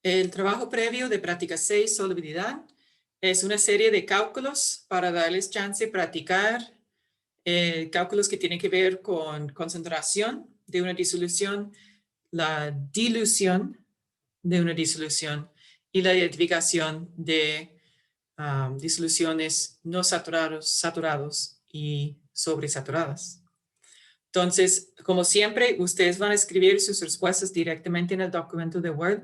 El trabajo previo de práctica 6, solubilidad, es una serie de cálculos para darles chance de practicar cálculos que tienen que ver con concentración de una disolución, la dilución de una disolución y la identificación de disoluciones no saturados y sobresaturadas. Entonces, como siempre, ustedes van a escribir sus respuestas directamente en el documento de Word.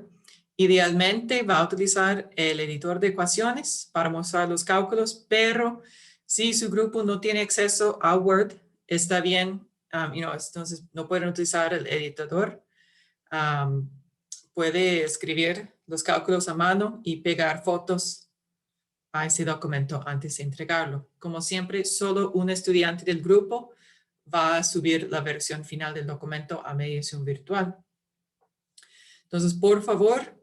Idealmente va a utilizar el editor de ecuaciones para mostrar los cálculos, pero si su grupo no tiene acceso a Word, está bien, entonces no pueden utilizar el editor. Puede escribir los cálculos a mano y pegar fotos a ese documento antes de entregarlo. Como siempre, solo un estudiante del grupo va a subir la versión final del documento a mediación virtual. Entonces, por favor,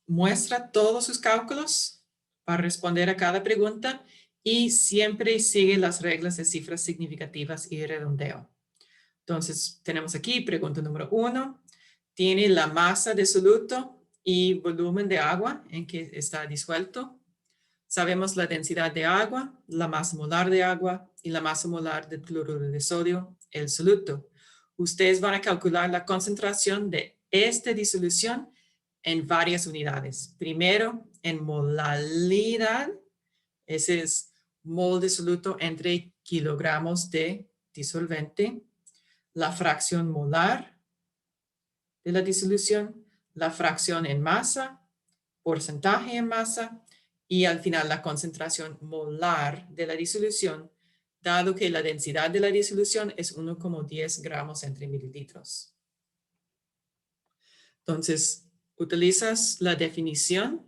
muestra todos sus cálculos para responder a cada pregunta y siempre sigue las reglas de cifras significativas y redondeo. Entonces, tenemos aquí pregunta número 1. Tiene la masa de soluto y volumen de agua en que está disuelto. Sabemos la densidad de agua, la masa molar de agua y la masa molar de cloruro de sodio, el soluto. Ustedes van a calcular la concentración de esta disolución en varias unidades. Primero, en molalidad, ese es mol de soluto entre kilogramos de disolvente, la fracción molar de la disolución, la fracción en masa, porcentaje en masa, y al final la concentración molar de la disolución, dado que la densidad de la disolución es 1,10 gramos entre mililitros. Entonces, utilizas la definición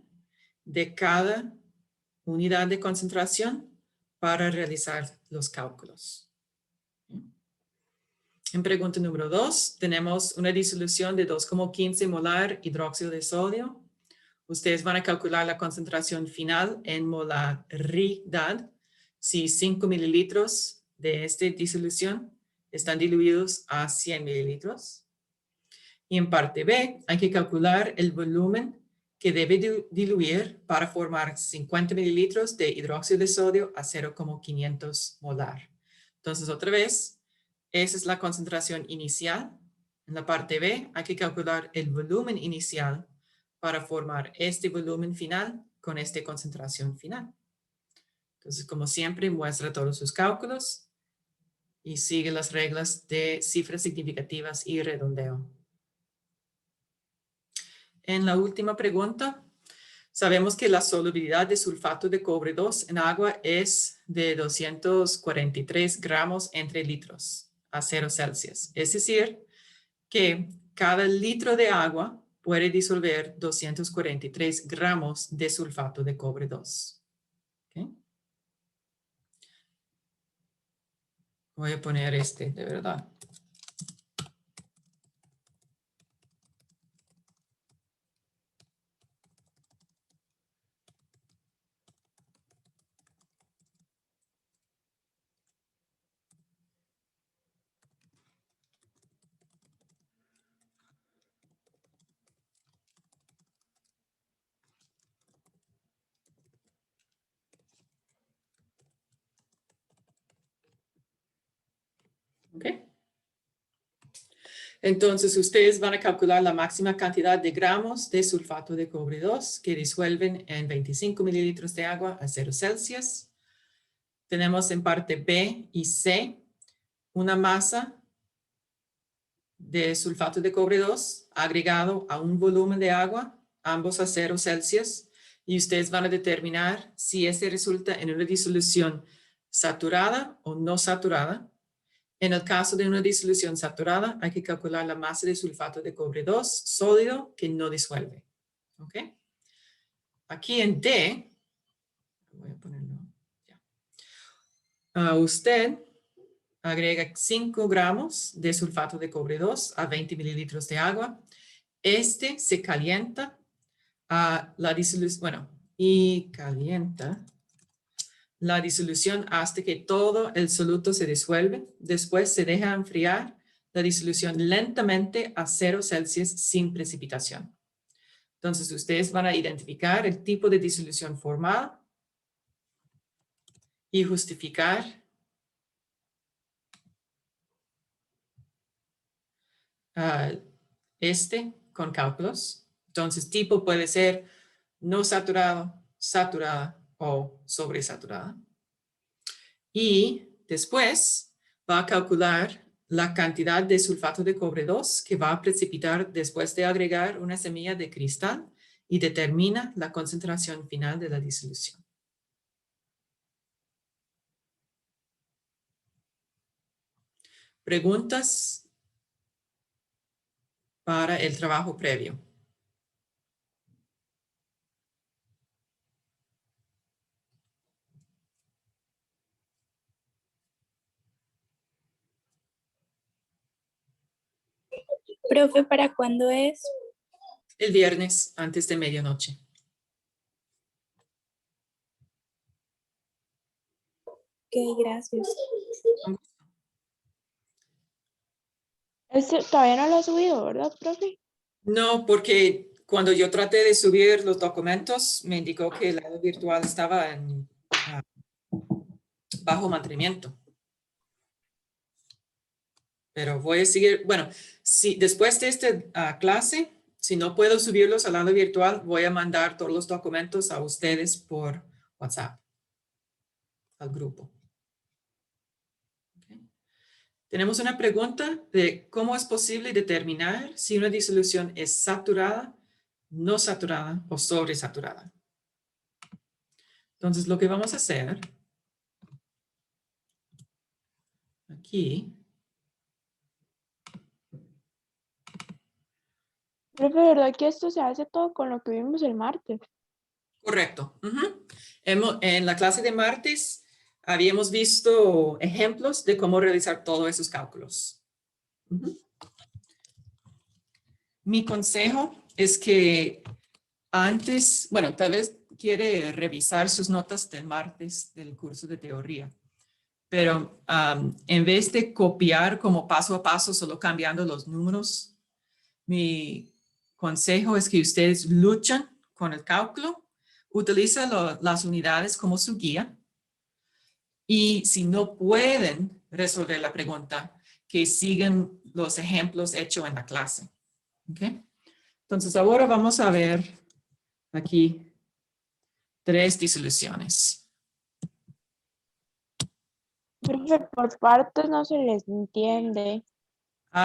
de cada unidad de concentración para realizar los cálculos. En pregunta número 2, tenemos una disolución de 2,15 molar hidróxido de sodio. Ustedes van a calcular la concentración final en molaridad si 5 mililitros de esta disolución están diluidos a 100 mililitros. Y en parte B hay que calcular el volumen que debe diluir para formar 50 mililitros de hidróxido de sodio a 0,500 molar. Entonces, otra vez, esa es la concentración inicial. En la parte B hay que calcular el volumen inicial para formar este volumen final con esta concentración final. Entonces, como siempre, muestra todos sus cálculos y sigue las reglas de cifras significativas y redondeo. En la última pregunta, sabemos que la solubilidad de sulfato de cobre 2 en agua es de 243 gramos entre litros a 0 Celsius. Es decir, que cada litro de agua puede disolver 243 gramos de sulfato de cobre 2. ¿Okay? Voy a poner de verdad. ¿Okay? Entonces, ustedes van a calcular la máxima cantidad de gramos de sulfato de cobre 2 que disuelven en 25 mililitros de agua a 0 Celsius. Tenemos en parte B y C una masa de sulfato de cobre 2 agregado a un volumen de agua, ambos a 0 Celsius, y ustedes van a determinar si este resulta en una disolución saturada o no saturada. En el caso de una disolución saturada, hay que calcular la masa de sulfato de cobre 2 sólido que no disuelve. ¿Ok? Aquí en D, voy a ponerlo ya. Usted agrega 5 gramos de sulfato de cobre 2 a 20 mililitros de agua. Se calienta a la disolución, y calienta la disolución hasta que todo el soluto se disuelve. Después se deja enfriar la disolución lentamente a 0 Celsius sin precipitación. Entonces, ustedes van a identificar el tipo de disolución formal y justificar con cálculos. Entonces, tipo puede ser no saturado, saturada o sobresaturada. Y después va a calcular la cantidad de sulfato de cobre 2 que va a precipitar después de agregar una semilla de cristal y determina la concentración final de la disolución. Preguntas para el trabajo previo. Profe, ¿para cuándo es? El viernes antes de medianoche. Ok, gracias. Todavía no lo ha subido, ¿verdad, profe? No, porque cuando yo traté de subir los documentos, me indicó que el lado virtual estaba bajo mantenimiento. Pero voy a seguir, bueno, si después de esta clase, si no puedo subirlos al lado virtual, voy a mandar todos los documentos a ustedes por WhatsApp, al grupo. Okay. Tenemos una pregunta de cómo es posible determinar si una disolución es saturada, no saturada o sobresaturada. Entonces, lo que vamos a hacer aquí. Profe, ¿verdad que esto se hace todo con lo que vimos el martes? Correcto. En la clase de martes habíamos visto ejemplos de cómo realizar todos esos cálculos. Mi consejo es que antes, bueno, tal vez quiere revisar sus notas del martes del curso de teoría, pero en vez de copiar como paso a paso, solo cambiando los números, mi consejo es que ustedes luchen con el cálculo, utilicen las unidades como su guía y si no pueden resolver la pregunta, que sigan los ejemplos hechos en la clase. ¿Okay? Entonces ahora vamos a ver aquí 3 disoluciones. Profe, por partes no se les entiende.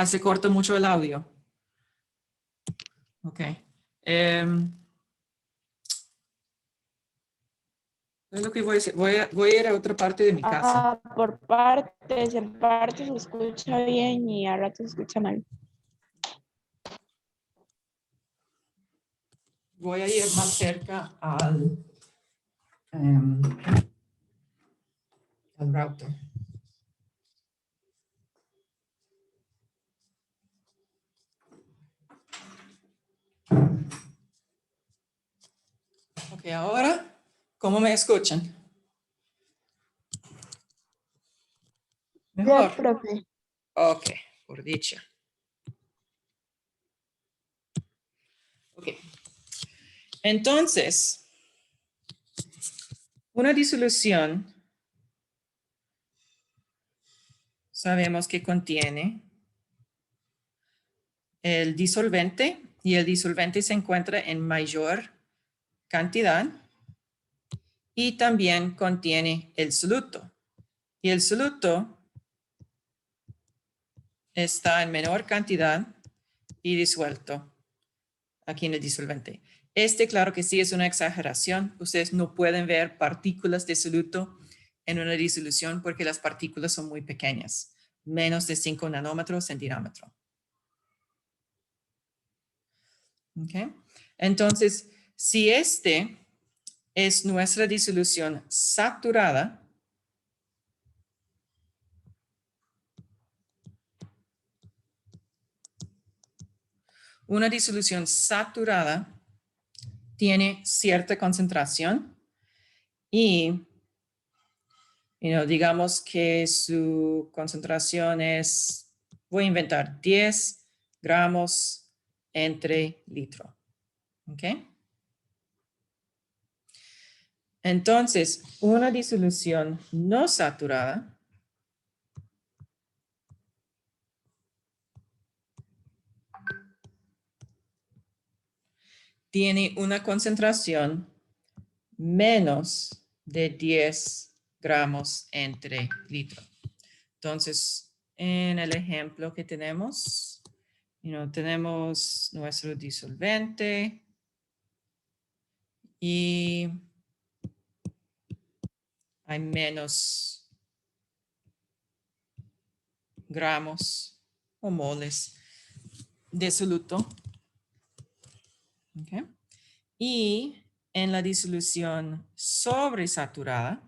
Se corta mucho el audio. Ok. Es lo que voy a hacer. Voy a ir a otra parte de mi casa. Por partes, en partes se escucha bien y a ratos se escucha mal. Voy a ir más cerca al router. Ok, ahora, ¿cómo me escuchan? Mejor. Bien, profe. Ok, por dicha. Ok. Entonces, una disolución sabemos que contiene el disolvente y el disolvente se encuentra en mayor cantidad y también contiene el soluto. Y el soluto está en menor cantidad y disuelto aquí en el disolvente. Claro que sí es una exageración. Ustedes no pueden ver partículas de soluto en una disolución porque las partículas son muy pequeñas, menos de 5 nanómetros en diámetro. Okay. Entonces, si es nuestra disolución saturada, una disolución saturada tiene cierta concentración y digamos que su concentración es, voy a inventar 10 gramos entre litro. ¿Ok? Entonces, una disolución no saturada tiene una concentración menos de 10 gramos entre litro. Entonces, en el ejemplo que tenemos, tenemos nuestro disolvente y hay menos gramos o moles de soluto. ¿Ok? Y en la disolución sobresaturada,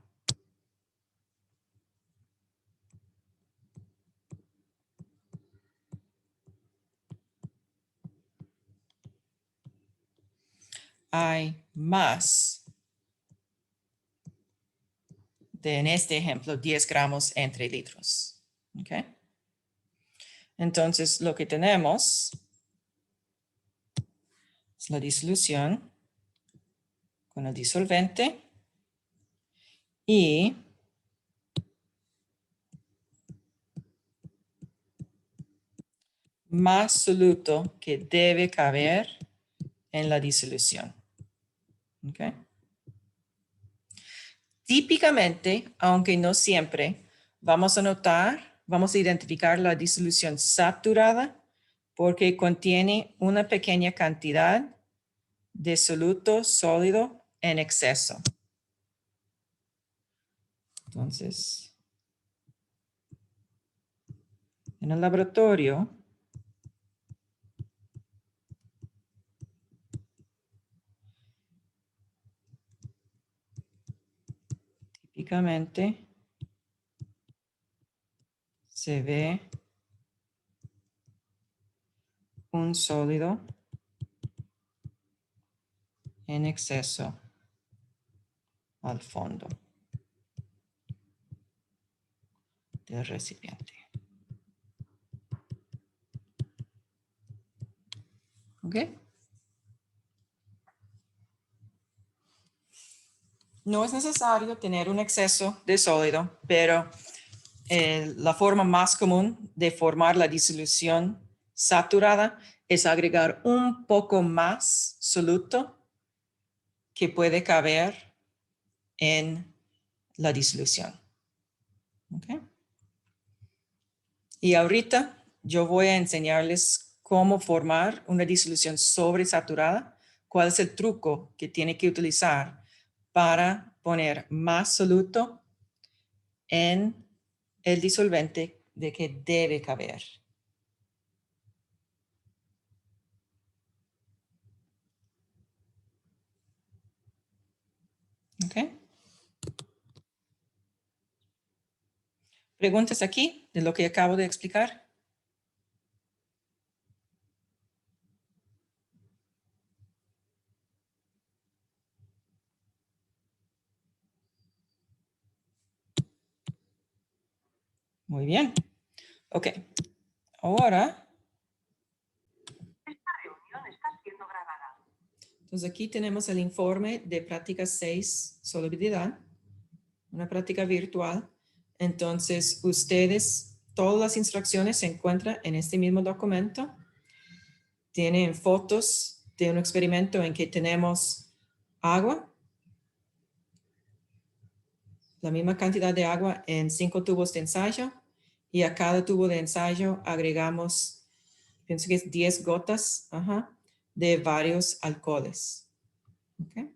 hay más de, en este ejemplo, 10 gramos entre litros. ¿Ok? Entonces, lo que tenemos es la disolución con el disolvente y más soluto que debe caber en la disolución. ¿Ok? Típicamente, aunque no siempre, vamos a identificar la disolución saturada porque contiene una pequeña cantidad de soluto sólido en exceso. Entonces, en el laboratorio, típicamente se ve un sólido en exceso al fondo del recipiente. ¿Ok? No es necesario tener un exceso de sólido, pero la forma más común de formar la disolución saturada es agregar un poco más soluto que puede caber en la disolución. ¿Okay? Y ahorita yo voy a enseñarles cómo formar una disolución sobresaturada, cuál es el truco que tiene que utilizar para poner más soluto en el disolvente de que debe caber. ¿Ok? ¿Preguntas aquí de lo que acabo de explicar? Muy bien. Ok. Ahora. Esta reunión está siendo grabada. Entonces aquí tenemos el informe de práctica 6, solubilidad, una práctica virtual. Entonces ustedes, todas las instrucciones se encuentran en este mismo documento. Tienen fotos de un experimento en que tenemos agua, la misma cantidad de agua en 5 tubos de ensayo, y a cada tubo de ensayo agregamos, pienso que es 10 gotas de varios alcoholes. ¿Okay?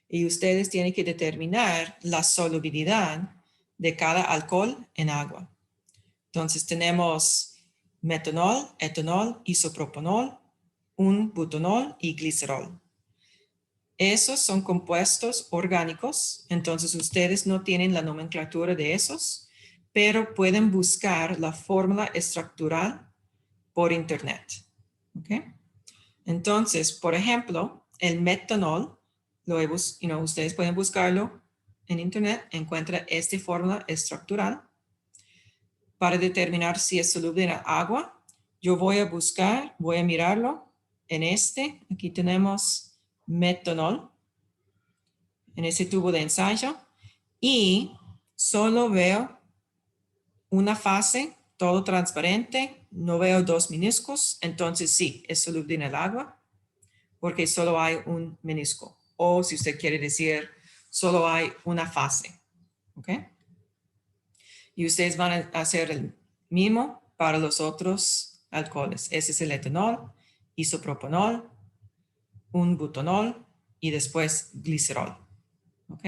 Y ustedes tienen que determinar la solubilidad de cada alcohol en agua. Entonces tenemos metanol, etanol, isopropanol, un butanol y glicerol. Esos son compuestos orgánicos, entonces ustedes no tienen la nomenclatura de esos, pero pueden buscar la fórmula estructural por internet. ¿Okay? Entonces, por ejemplo, el metanol, ustedes pueden buscarlo en internet, encuentra esta fórmula estructural. Para determinar si es soluble en agua, yo voy a mirarlo en aquí tenemos metanol, en ese tubo de ensayo, y solo veo una fase, todo transparente, no veo dos meniscos, entonces sí, es soluble en el agua, porque solo hay un menisco. O si usted quiere decir, solo hay una fase. ¿Ok? Y ustedes van a hacer el mismo para los otros alcoholes. Ese es el etanol, isopropanol, un butanol y después glicerol. ¿Ok?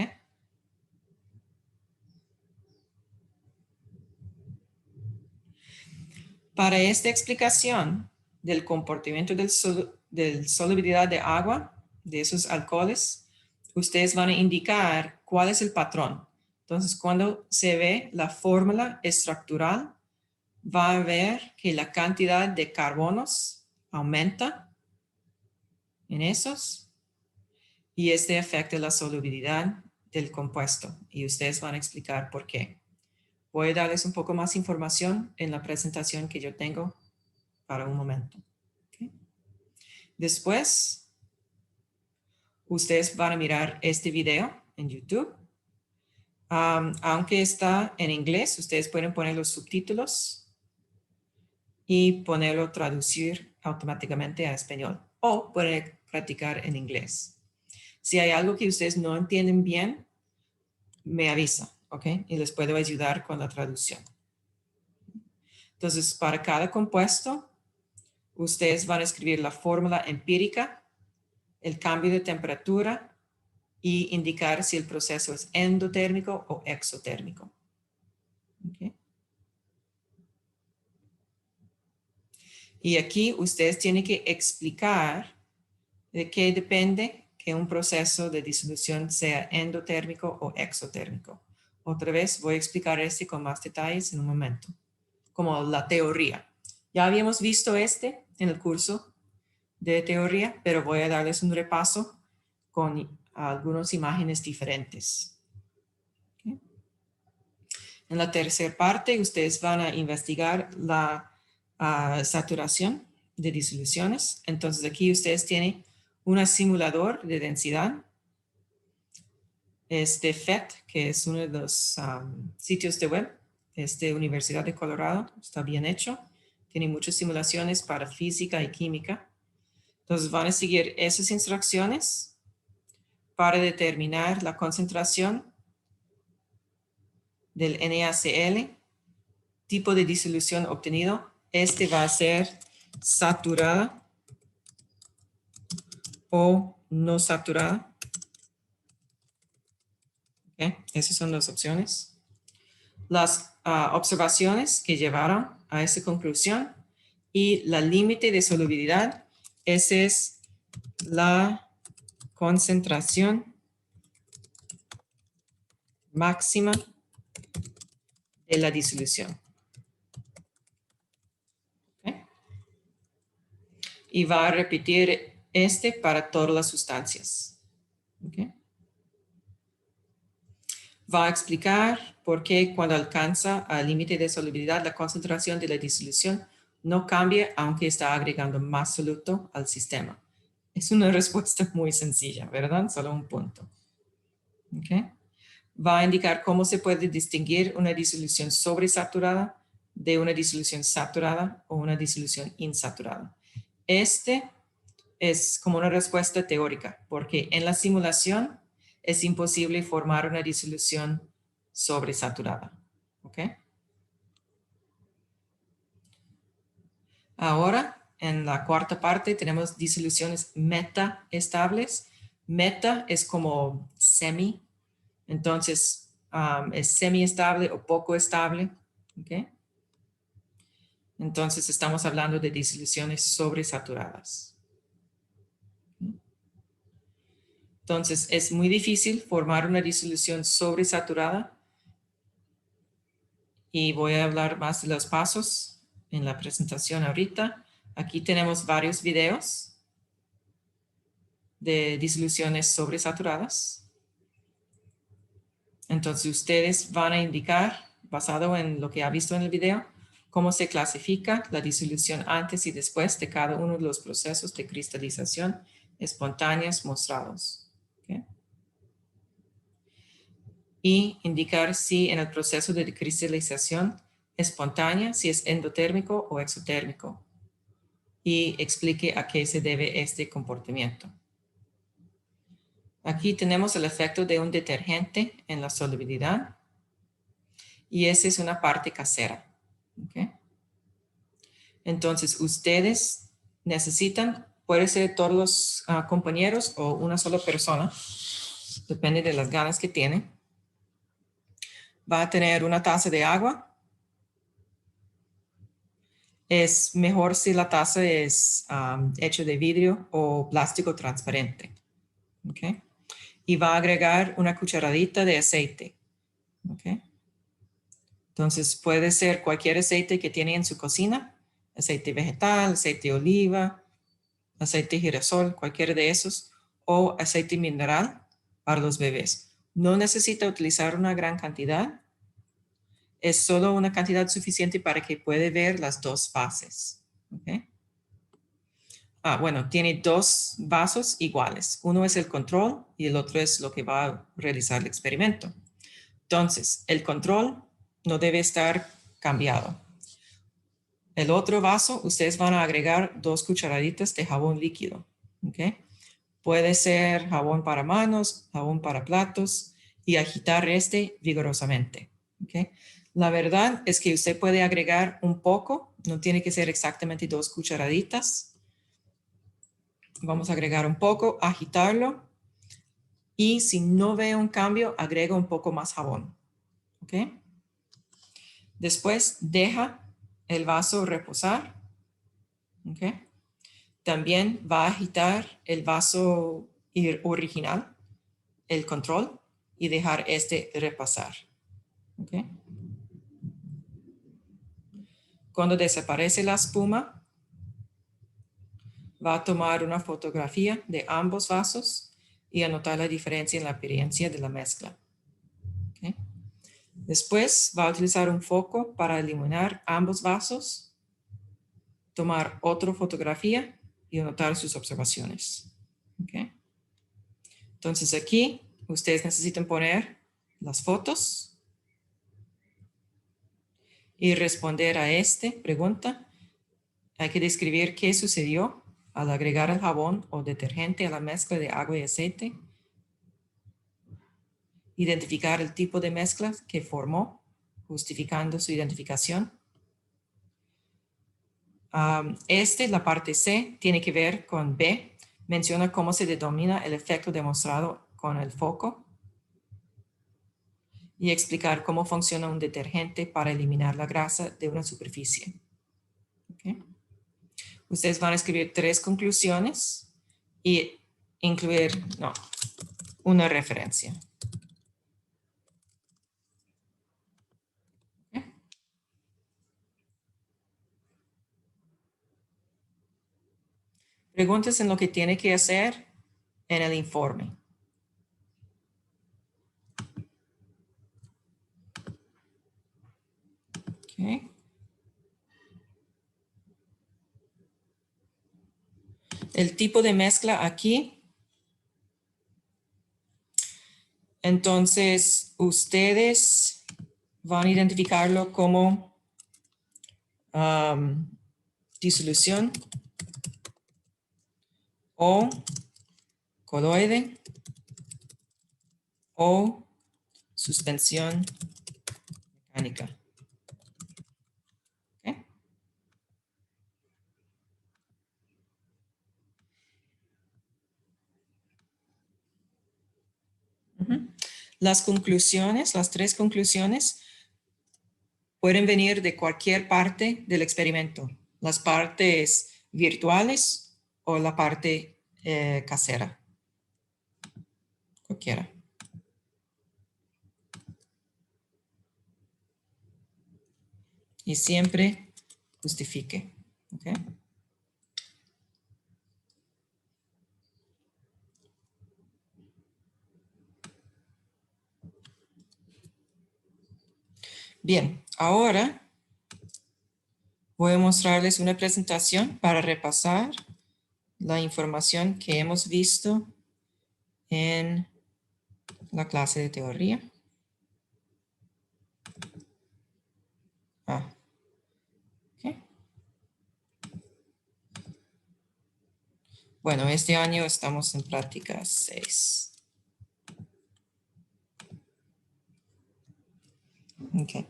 Para esta explicación del comportamiento del solubilidad de agua de esos alcoholes, ustedes van a indicar cuál es el patrón. Entonces, cuando se ve la fórmula estructural, va a ver que la cantidad de carbonos aumenta en esos y este afecta la solubilidad del compuesto y ustedes van a explicar por qué. Voy a darles un poco más información en la presentación que yo tengo para un momento. ¿Okay? Después, ustedes van a mirar este video en YouTube. Aunque está en inglés, ustedes pueden poner los subtítulos y ponerlo traducir automáticamente a español o pueden practicar en inglés. Si hay algo que ustedes no entienden bien, me avisa, ¿ok? Y les puedo ayudar con la traducción. Entonces, para cada compuesto, ustedes van a escribir la fórmula empírica, el cambio de temperatura y indicar si el proceso es endotérmico o exotérmico. ¿Okay? Y aquí ustedes tienen que explicar de qué depende que un proceso de disolución sea endotérmico o exotérmico. Otra vez voy a explicar con más detalles en un momento, como la teoría. Ya habíamos visto en el curso de teoría, pero voy a darles un repaso con algunas imágenes diferentes. ¿Okay? En la tercera parte, ustedes van a investigar la saturación de disoluciones. Entonces, aquí ustedes tienen un simulador de densidad. Este FET, que es uno de los sitios de web, es de Universidad de Colorado, está bien hecho. Tiene muchas simulaciones para física y química. Entonces, van a seguir esas instrucciones para determinar la concentración del NaCl, tipo de disolución obtenido. Este va a ser saturada o no saturada. Okay. Esas son las opciones. Las observaciones que llevaron a esa conclusión y la límite de solubilidad. Esa es la concentración máxima de la disolución. Okay. Y va a repetir para todas las sustancias. Okay. Va a explicar por qué cuando alcanza al límite de solubilidad la concentración de la disolución no cambia aunque está agregando más soluto al sistema. Es una respuesta muy sencilla, ¿verdad? Solo un punto. Okay. Va a indicar cómo se puede distinguir una disolución sobresaturada de una disolución saturada o una disolución insaturada. Es como una respuesta teórica, porque en la simulación es imposible formar una disolución sobresaturada. ¿Ok? Ahora, en la cuarta parte, tenemos disoluciones metaestables. Meta es como semi, entonces es semiestable o poco estable. ¿Ok? Entonces estamos hablando de disoluciones sobresaturadas. Entonces, es muy difícil formar una disolución sobresaturada y voy a hablar más de los pasos en la presentación ahorita. Aquí tenemos varios videos de disoluciones sobresaturadas. Entonces, ustedes van a indicar, basado en lo que ha visto en el video, cómo se clasifica la disolución antes y después de cada uno de los procesos de cristalización espontáneos mostrados. ¿Ok? Y indicar si en el proceso de cristalización espontánea, si es endotérmico o exotérmico. Y explique a qué se debe este comportamiento. Aquí tenemos el efecto de un detergente en la solubilidad. Y esa es una parte casera. ¿Okay? Entonces, ustedes necesitan, puede ser todos los compañeros o una sola persona, depende de las ganas que tienen. Va a tener una taza de agua. Es mejor si la taza es hecha de vidrio o plástico transparente. ¿Okay? Y va a agregar una cucharadita de aceite. ¿Okay? Entonces puede ser cualquier aceite que tiene en su cocina, aceite vegetal, aceite de oliva, aceite de girasol, cualquiera de esos, o aceite mineral para los bebés. No necesita utilizar una gran cantidad, es solo una cantidad suficiente para que pueda ver las dos fases. ¿Okay? Bueno, tiene dos vasos iguales. Uno es el control y el otro es lo que va a realizar el experimento. Entonces, el control no debe estar cambiado. El otro vaso, ustedes van a agregar 2 cucharaditas de jabón líquido. ¿Okay? Puede ser jabón para manos, jabón para platos y agitar este vigorosamente. ¿Okay? La verdad es que usted puede agregar un poco, no tiene que ser exactamente 2 cucharaditas. Vamos a agregar un poco, agitarlo y si no ve un cambio, agrega un poco más jabón. ¿Okay? Después deja el vaso reposar. ¿Okay? También va a agitar el vaso original, el control, y dejar este repasar. ¿Okay? Cuando desaparece la espuma, va a tomar una fotografía de ambos vasos y anotar la diferencia en la apariencia de la mezcla. ¿Okay? Después va a utilizar un foco para iluminar ambos vasos, tomar otra fotografía y anotar sus observaciones. ¿Okay? Entonces aquí ustedes necesitan poner las fotos y responder a esta pregunta. Hay que describir qué sucedió al agregar el jabón o detergente a la mezcla de agua y aceite. Identificar el tipo de mezcla que formó, justificando su identificación. La parte C, tiene que ver con B. Menciona cómo se denomina el efecto demostrado con el foco. Y explicar cómo funciona un detergente para eliminar la grasa de una superficie. ¿Okay? Ustedes van a escribir 3 conclusiones y incluir, una referencia. ¿Okay? Preguntas en lo que tiene que hacer en el informe. Okay. El tipo de mezcla aquí. Entonces, ustedes van a identificarlo como disolución o coloide o suspensión mecánica. ¿Okay? Las conclusiones, las 3 conclusiones, pueden venir de cualquier parte del experimento. Las partes virtuales o la parte casera. Cualquiera. Y siempre justifique. ¿Okay? Bien, ahora Voy a mostrarles una presentación para repasar la información que hemos visto en la clase de teoría. Ok. Bueno, este año estamos en práctica 6. Ok.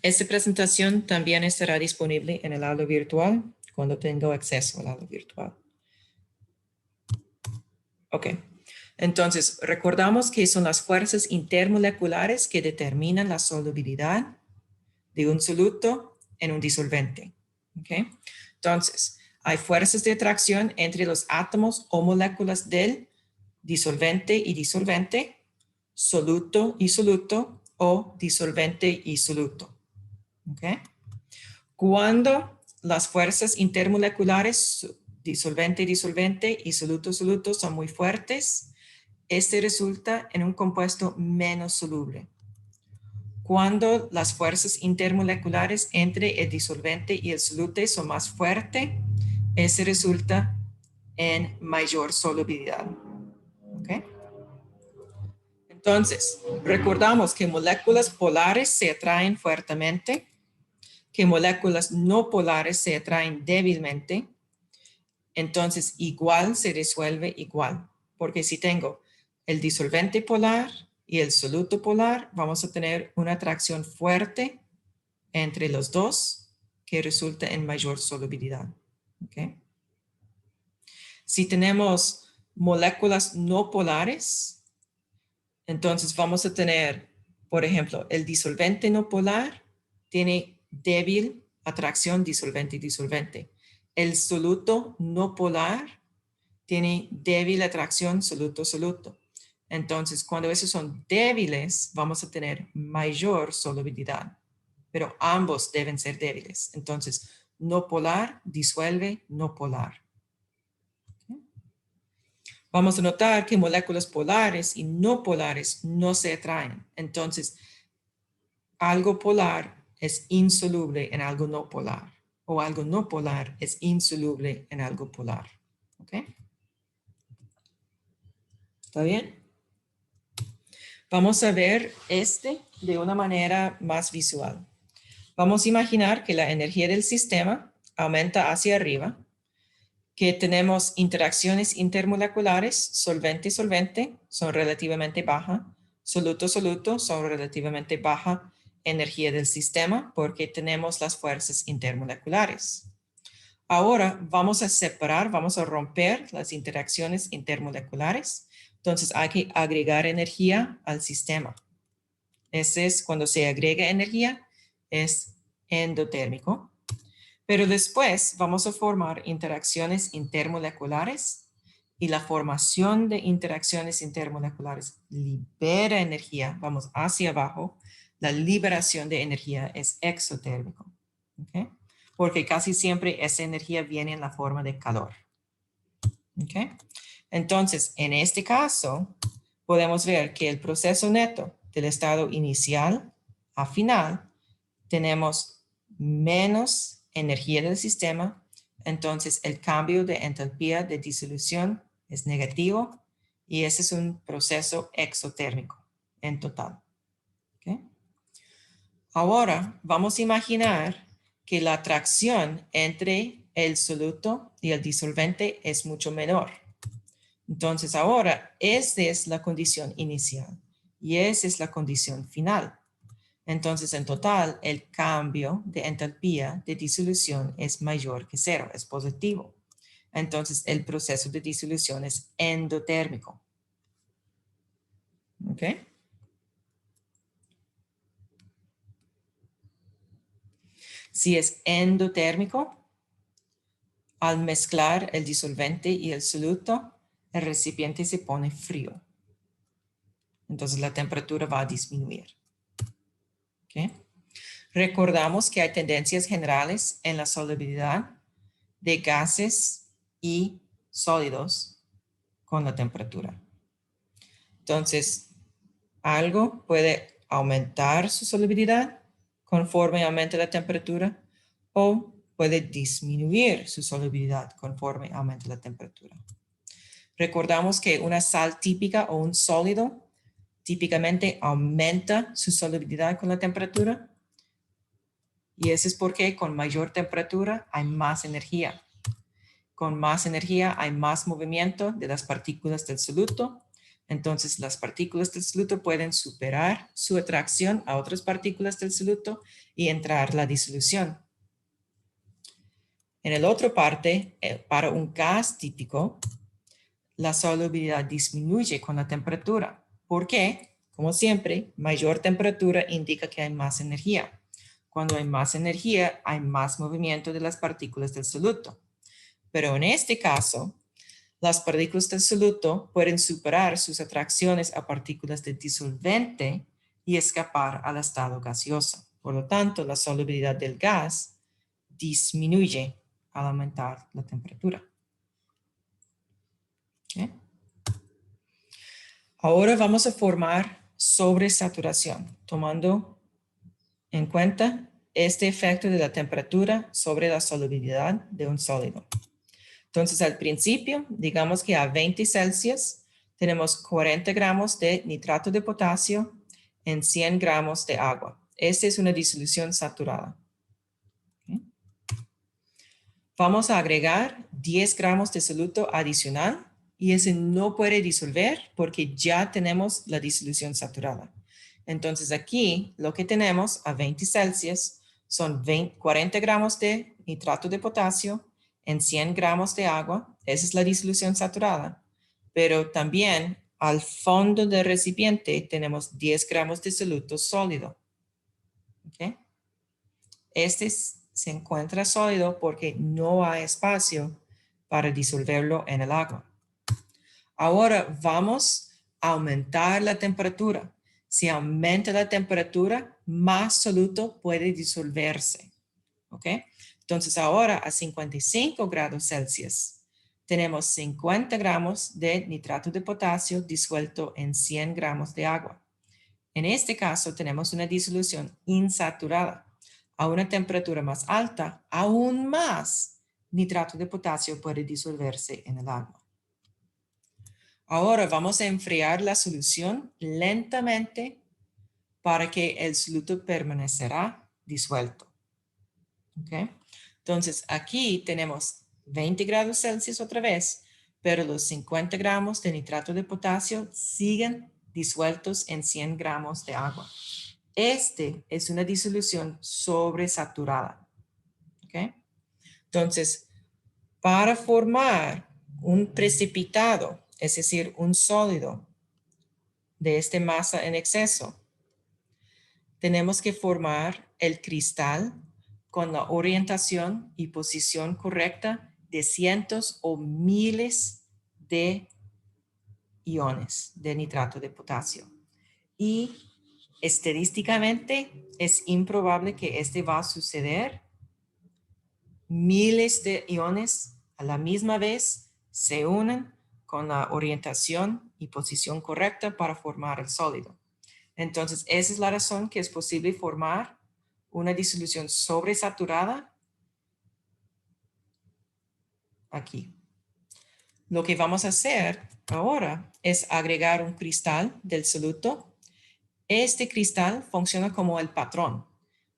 Esta presentación también estará disponible en el aula virtual cuando tenga acceso al aula virtual. Ok. Entonces, recordamos que son las fuerzas intermoleculares que determinan la solubilidad de un soluto en un disolvente. ¿Ok? Entonces, hay fuerzas de atracción entre los átomos o moléculas del disolvente y disolvente, soluto y soluto o disolvente y soluto. ¿Ok? Cuando las fuerzas intermoleculares, disolvente, disolvente y soluto, soluto son muy fuertes, este resulta en un compuesto menos soluble. Cuando las fuerzas intermoleculares entre el disolvente y el solute son más fuertes, ese resulta en mayor solubilidad. ¿Okay? Entonces, recordamos que moléculas polares se atraen fuertemente, que moléculas no polares se atraen débilmente. Entonces, igual se disuelve igual, porque si tengo el disolvente polar y el soluto polar, vamos a tener una atracción fuerte entre los dos que resulta en mayor solubilidad. ¿Okay? Si tenemos moléculas no polares, entonces vamos a tener, por ejemplo, el disolvente no polar tiene débil atracción disolvente-disolvente. El soluto no polar tiene débil atracción soluto-soluto. Entonces, cuando esos son débiles, vamos a tener mayor solubilidad, pero ambos deben ser débiles. Entonces, no polar disuelve no polar. ¿Okay? Vamos a notar que moléculas polares y no polares no se atraen. Entonces, algo polar es insoluble en algo no polar, o algo no polar es insoluble en algo polar. ¿Ok? ¿Está bien? Vamos a ver este de una manera más visual. Vamos a imaginar que la energía del sistema aumenta hacia arriba, que tenemos interacciones intermoleculares, solvente-solvente, son relativamente baja, soluto-soluto, son relativamente baja energía del sistema porque tenemos las fuerzas intermoleculares. Ahora vamos a separar, vamos a romper las interacciones intermoleculares. Entonces hay que agregar energía al sistema. Ese es cuando se agrega energía, es endotérmico. Pero después vamos a formar interacciones intermoleculares y la formación de interacciones intermoleculares libera energía, vamos hacia abajo. La liberación de energía es exotérmico. ¿Okay? Porque casi siempre esa energía viene en la forma de calor. ¿Okay? Entonces, en este caso, podemos ver que el proceso neto del estado inicial a final, tenemos menos energía del sistema, entonces el cambio de entalpía de disolución es negativo y ese es un proceso exotérmico en total. ¿Okay? Ahora vamos a imaginar que la atracción entre el soluto y el disolvente es mucho menor. Entonces ahora, esta es la condición inicial y esa es la condición final. Entonces, en total, el cambio de entalpía de disolución es mayor que 0, es positivo. Entonces, el proceso de disolución es endotérmico. ¿Ok? Si es endotérmico, al mezclar el disolvente y el soluto, el recipiente se pone frío. Entonces, la temperatura va a disminuir. ¿Ok? Recordamos que hay tendencias generales en la solubilidad de gases y sólidos con la temperatura. Entonces, algo puede aumentar su solubilidad conforme aumente la temperatura o puede disminuir su solubilidad conforme aumenta la temperatura. Recordamos que una sal típica o un sólido típicamente aumenta su solubilidad con la temperatura. Y eso es porque con mayor temperatura hay más energía. Con más energía hay más movimiento de las partículas del soluto. Entonces las partículas del soluto pueden superar su atracción a otras partículas del soluto y entrar la disolución. En la otra parte, para un gas típico, la solubilidad disminuye con la temperatura. ¿Por qué? Como siempre, mayor temperatura indica que hay más energía. Cuando hay más energía, hay más movimiento de las partículas del soluto. Pero en este caso, las partículas del soluto pueden superar sus atracciones a partículas de disolvente y escapar al estado gaseoso. Por lo tanto, la solubilidad del gas disminuye al aumentar la temperatura. ¿Okay? Ahora vamos a formar sobresaturación, tomando en cuenta este efecto de la temperatura sobre la solubilidad de un sólido. Entonces, al principio, digamos que a 20 Celsius tenemos 40 gramos de nitrato de potasio en 100 gramos de agua. Esta es una disolución saturada. ¿Okay? Vamos a agregar 10 gramos de soluto adicional y ese no puede disolver porque ya tenemos la disolución saturada. Entonces aquí lo que tenemos a 20 Celsius son 40 gramos de nitrato de potasio en 100 gramos de agua. Esa es la disolución saturada. Pero también al fondo del recipiente tenemos 10 gramos de soluto sólido. ¿Okay? Se encuentra sólido porque no hay espacio para disolverlo en el agua. Ahora vamos a aumentar la temperatura. Si aumenta la temperatura, más soluto puede disolverse. ¿Ok? Entonces ahora a 55 grados Celsius tenemos 50 gramos de nitrato de potasio disuelto en 100 gramos de agua. En este caso tenemos una disolución insaturada. A una temperatura más alta, aún más nitrato de potasio puede disolverse en el agua. Ahora vamos a enfriar la solución lentamente para que el soluto permanecerá disuelto. ¿Okay? Entonces aquí tenemos 20 grados Celsius otra vez, pero los 50 gramos de nitrato de potasio siguen disueltos en 100 gramos de agua. Este es una disolución sobresaturada. ¿Okay? Entonces, para formar un precipitado, es decir, un sólido de esta masa en exceso, tenemos que formar el cristal con la orientación y posición correcta de cientos o miles de iones de nitrato de potasio. Y estadísticamente es improbable que este va a suceder. Miles de iones a la misma vez se unen con la orientación y posición correcta para formar el sólido. Entonces, esa es la razón que es posible formar una disolución sobresaturada aquí. Lo que vamos a hacer ahora es agregar un cristal del soluto. Este cristal funciona como el patrón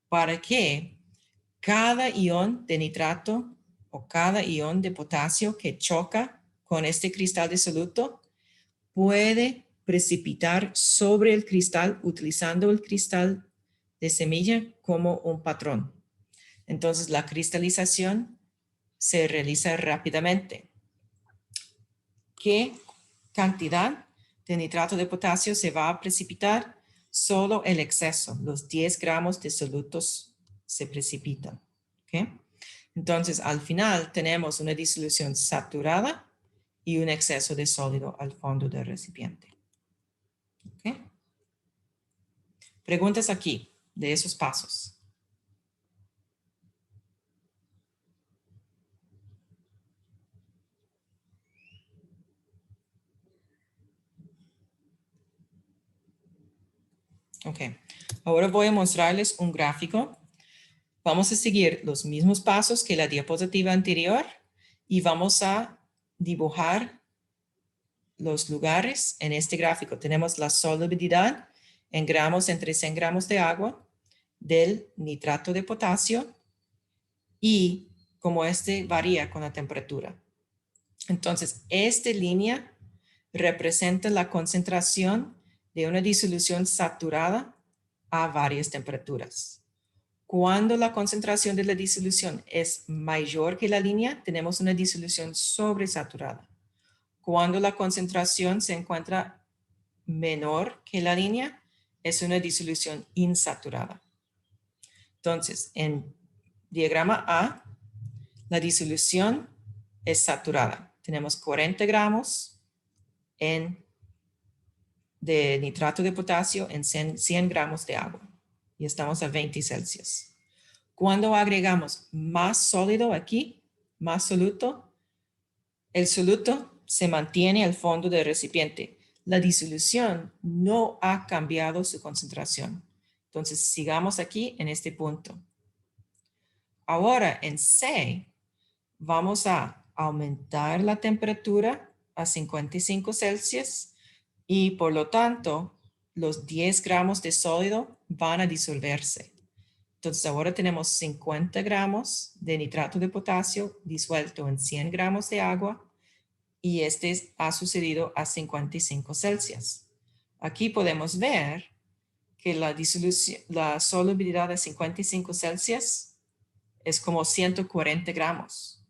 para que cada ion de nitrato o cada ion de potasio que choca con este cristal de soluto puede precipitar sobre el cristal utilizando el cristal de semilla como un patrón. Entonces la cristalización se realiza rápidamente. ¿Qué cantidad de nitrato de potasio se va a precipitar? Solo el exceso, los 10 gramos de solutos se precipitan. ¿Okay? Entonces, al final tenemos una disolución saturada y un exceso de sólido al fondo del recipiente. ¿Okay? Preguntas aquí de esos pasos. Ok, ahora voy a mostrarles un gráfico Vamos a seguir los mismos pasos que la diapositiva anterior y vamos a dibujar los lugares en este gráfico. Tenemos la solubilidad en gramos entre 100 gramos de agua del nitrato de potasio y como este varía con la temperatura. Entonces, esta línea representa la concentración de una disolución saturada a varias temperaturas. Cuando la concentración de la disolución es mayor que la línea, tenemos una disolución sobresaturada. Cuando la concentración se encuentra menor que la línea, es una disolución insaturada. Entonces, en diagrama A, la disolución es saturada. Tenemos 40 gramos de nitrato de potasio en 100 gramos de agua y estamos a 20 Celsius. Cuando agregamos más sólido aquí, más soluto, el soluto se mantiene al fondo del recipiente. La disolución no ha cambiado su concentración. Entonces, sigamos aquí en este punto. Ahora, en C, vamos a aumentar la temperatura a 55 Celsius y, por lo tanto, los 10 gramos de sólido van a disolverse. Entonces, ahora tenemos 50 gramos de nitrato de potasio disuelto en 100 gramos de agua y este ha sucedido a 55 Celsius. Aquí podemos ver que la solubilidad de 55 Celsius es como 140 gramos.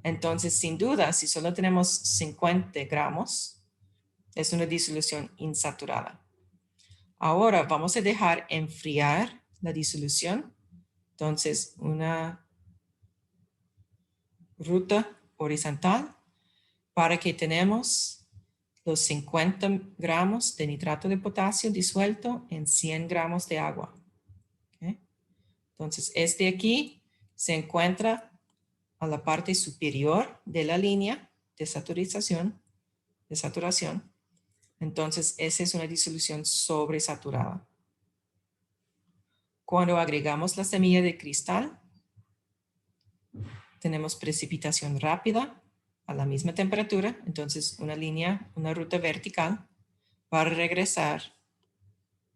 Entonces, sin duda, si solo tenemos 50 gramos, es una disolución insaturada. Ahora vamos a dejar enfriar la disolución. Entonces, una ruta horizontal para que tenemos los 50 gramos de nitrato de potasio disuelto en 100 gramos de agua. ¿Okay? Entonces, este aquí se encuentra a la parte superior de la línea de saturación. Entonces, esa es una disolución sobresaturada. Cuando agregamos la semilla de cristal, tenemos precipitación rápida a la misma temperatura. Entonces, una ruta vertical para regresar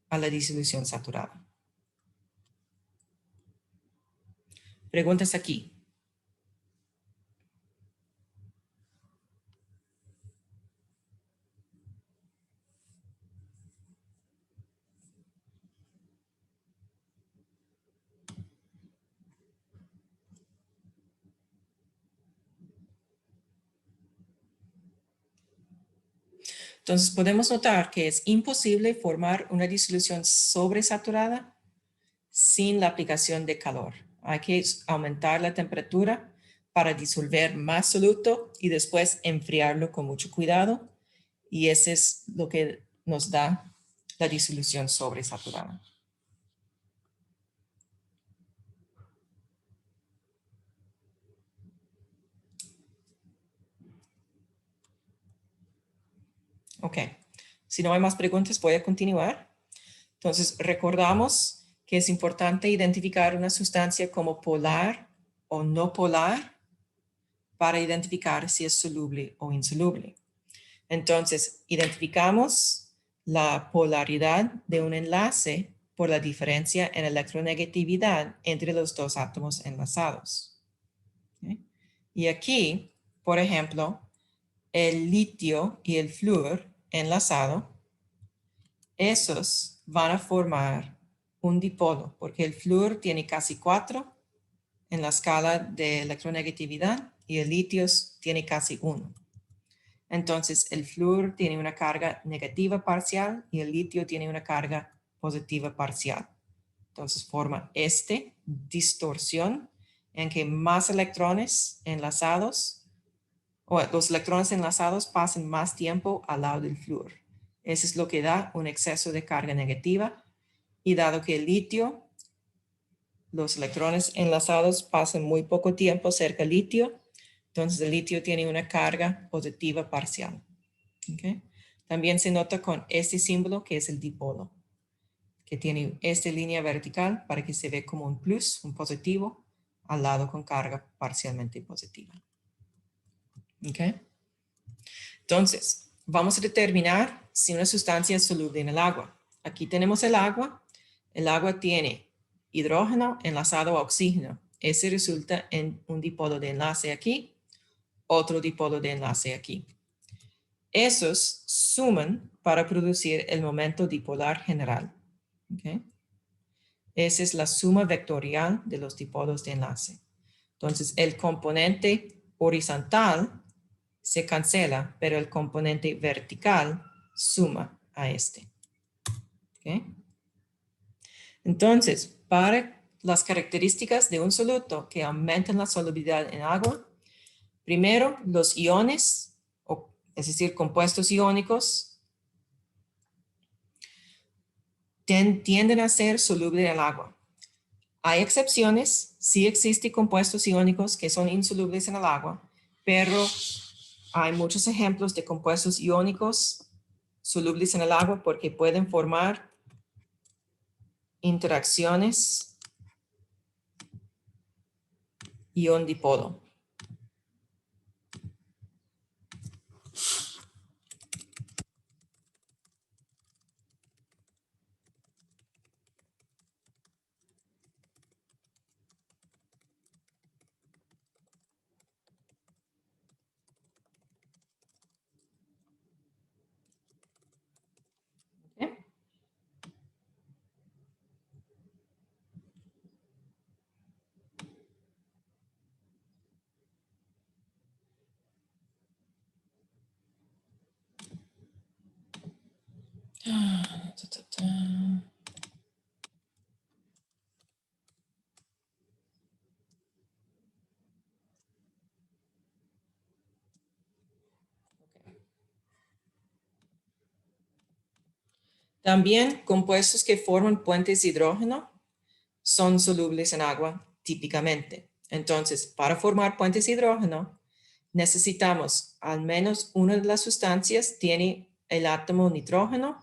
a la disolución saturada. Preguntas aquí. Entonces, podemos notar que es imposible formar una disolución sobresaturada sin la aplicación de calor. Hay que aumentar la temperatura para disolver más soluto y después enfriarlo con mucho cuidado. Y ese es lo que nos da la disolución sobresaturada. Ok, si no hay más preguntas, voy a continuar. Entonces, recordamos que es importante identificar una sustancia como polar o no polar para identificar si es soluble o insoluble. Entonces, identificamos la polaridad de un enlace por la diferencia en electronegatividad entre los dos átomos enlazados. ¿Okay? Y aquí, por ejemplo, el litio y el flúor enlazado, esos van a formar un dipolo, porque el flúor tiene casi 4 en la escala de electronegatividad y el litio tiene casi 1. Entonces, el flúor tiene una carga negativa parcial y el litio tiene una carga positiva parcial. Entonces, forma distorsión en que más electrones enlazados, o los electrones enlazados pasan más tiempo al lado del flúor. Eso es lo que da un exceso de carga negativa. Y dado que el litio, los electrones enlazados pasan muy poco tiempo cerca del litio, entonces el litio tiene una carga positiva parcial. ¿Okay? También se nota con este símbolo que es el dipolo. que tiene esta línea vertical para que se vea como un plus, un positivo, al lado con carga parcialmente positiva. ¿Ok? Entonces, vamos a determinar si una sustancia es soluble en el agua. Aquí tenemos el agua. El agua tiene hidrógeno enlazado a oxígeno. Ese resulta en un dipolo de enlace aquí, otro dipolo de enlace aquí. Esos suman para producir el momento dipolar general. ¿Okay? Esa es la suma vectorial de los dipolos de enlace. Entonces, el componente horizontal se cancela, pero el componente vertical suma a este. ¿Okay? Entonces, para las características de un soluto que aumentan la solubilidad en agua, primero los iones, es decir, compuestos iónicos, tienden a ser solubles en el agua. Hay excepciones, sí existen compuestos iónicos que son insolubles en el agua, pero hay muchos ejemplos de compuestos iónicos solubles en el agua porque pueden formar interacciones ion-dipolo. ¿Okay? También compuestos que forman puentes de hidrógeno son solubles en agua típicamente. Entonces, para formar puentes de hidrógeno, necesitamos al menos una de las sustancias tiene el átomo nitrógeno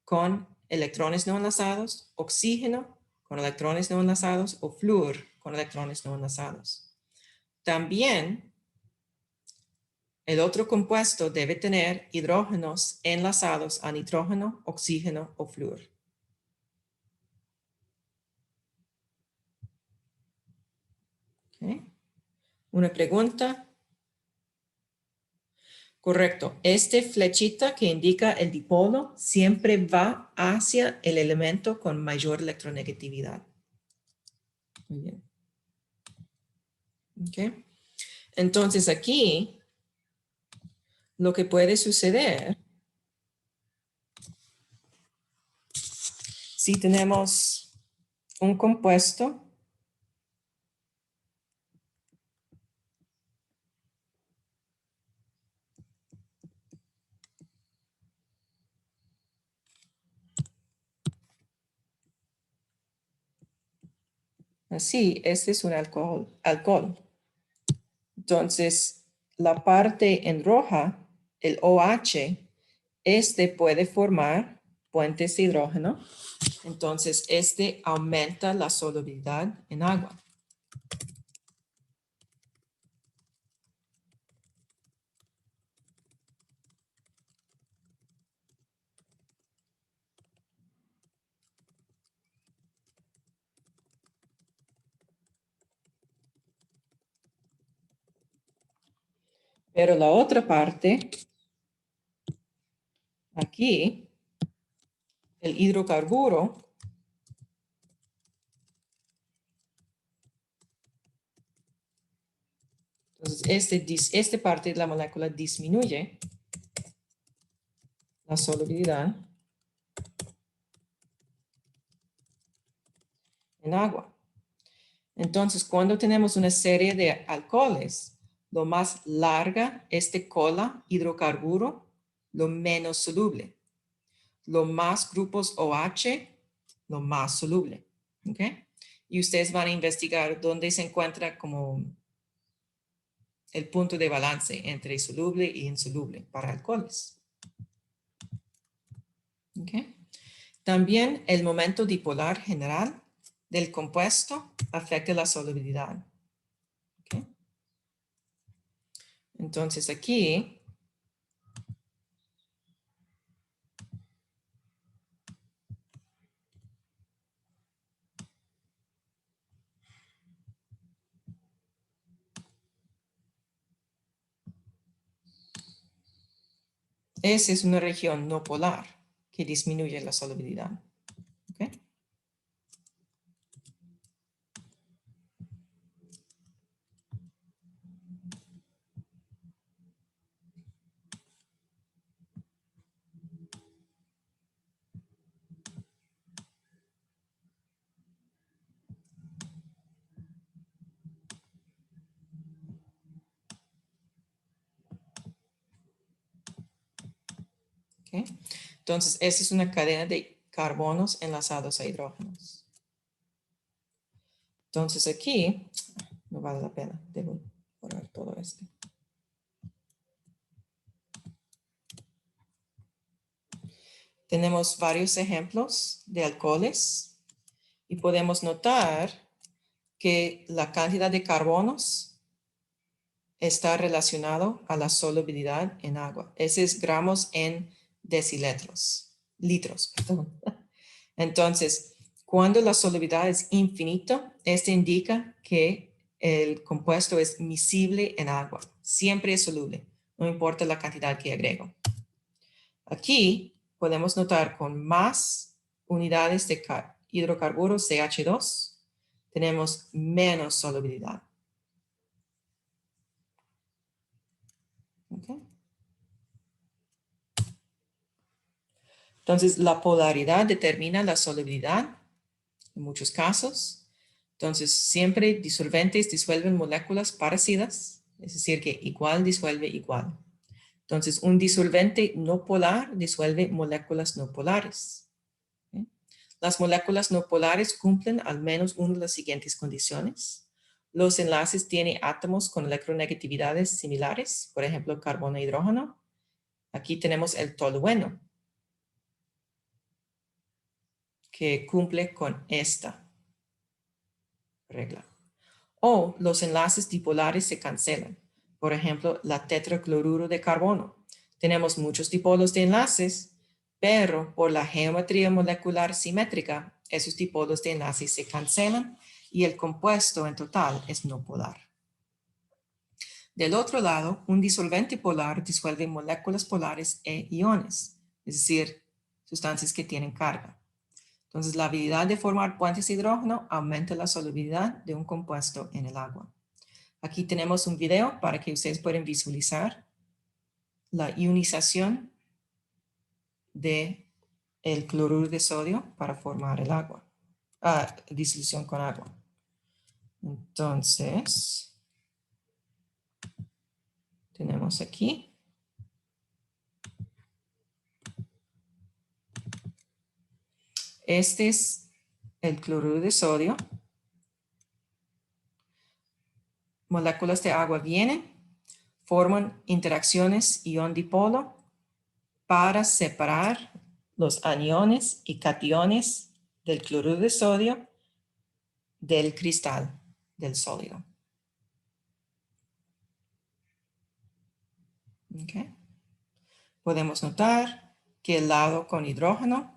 con electrones no enlazados, oxígeno con electrones no enlazados o flúor con electrones no enlazados. También el otro compuesto debe tener hidrógenos enlazados a nitrógeno, oxígeno o flúor. ¿Okay? ¿Una pregunta? Correcto. Este flechita que indica el dipolo siempre va hacia el elemento con mayor electronegatividad. Muy bien. ¿Okay? Entonces aquí lo que puede suceder si tenemos un compuesto así, este es un alcohol. Entonces, la parte en roja, el OH, este puede formar puentes de hidrógeno. Entonces, este aumenta la solubilidad en agua. Pero la otra parte, aquí, el hidrocarburo, entonces esta parte de la molécula disminuye la solubilidad en agua. Entonces, cuando tenemos una serie de alcoholes, lo más larga este cola hidrocarburo, lo menos soluble. Lo más grupos OH, lo más soluble. ¿Ok? Y ustedes van a investigar dónde se encuentra como el punto de balance entre soluble e insoluble para alcoholes. ¿Ok? También el momento dipolar general del compuesto afecta la solubilidad. ¿Ok? Entonces aquí esa es una región no polar que disminuye la solubilidad. ¿Ok? ¿Ok? Entonces, esa es una cadena de carbonos enlazados a hidrógenos. Entonces aquí, no vale la pena, debo borrar todo esto. Tenemos varios ejemplos de alcoholes y podemos notar que la cantidad de carbonos está relacionado a la solubilidad en agua. Ese es gramos en litros, perdón. Entonces, cuando la solubilidad es infinita, esto indica que el compuesto es miscible en agua. Siempre es soluble, no importa la cantidad que agrego. Aquí podemos notar con más unidades de hidrocarburos CH2, tenemos menos solubilidad. Okay. Entonces, la polaridad determina la solubilidad en muchos casos. Entonces, siempre disolventes disuelven moléculas parecidas, es decir, que igual disuelve igual. Entonces, un disolvente no polar disuelve moléculas no polares. ¿Okay? Las moléculas no polares cumplen al menos una de las siguientes condiciones. Los enlaces tienen átomos con electronegatividades similares, por ejemplo, carbono e hidrógeno. Aquí tenemos el tolueno, que cumple con esta regla. O los enlaces dipolares se cancelan. Por ejemplo, la tetracloruro de carbono. Tenemos muchos dipolos de enlaces, pero por la geometría molecular simétrica, esos dipolos de enlaces se cancelan y el compuesto en total es no polar. Del otro lado, un disolvente polar disuelve moléculas polares e iones, es decir, sustancias que tienen carga. Entonces, la habilidad de formar puentes de hidrógeno aumenta la solubilidad de un compuesto en el agua. Aquí tenemos un video para que ustedes puedan visualizar la ionización del cloruro de sodio para formar el agua, disolución con agua. Entonces, tenemos aquí. Este es el cloruro de sodio. Moléculas de agua vienen, forman interacciones ion-dipolo para separar los aniones y cationes del cloruro de sodio del cristal del sólido. Okay. Podemos notar que el lado con hidrógeno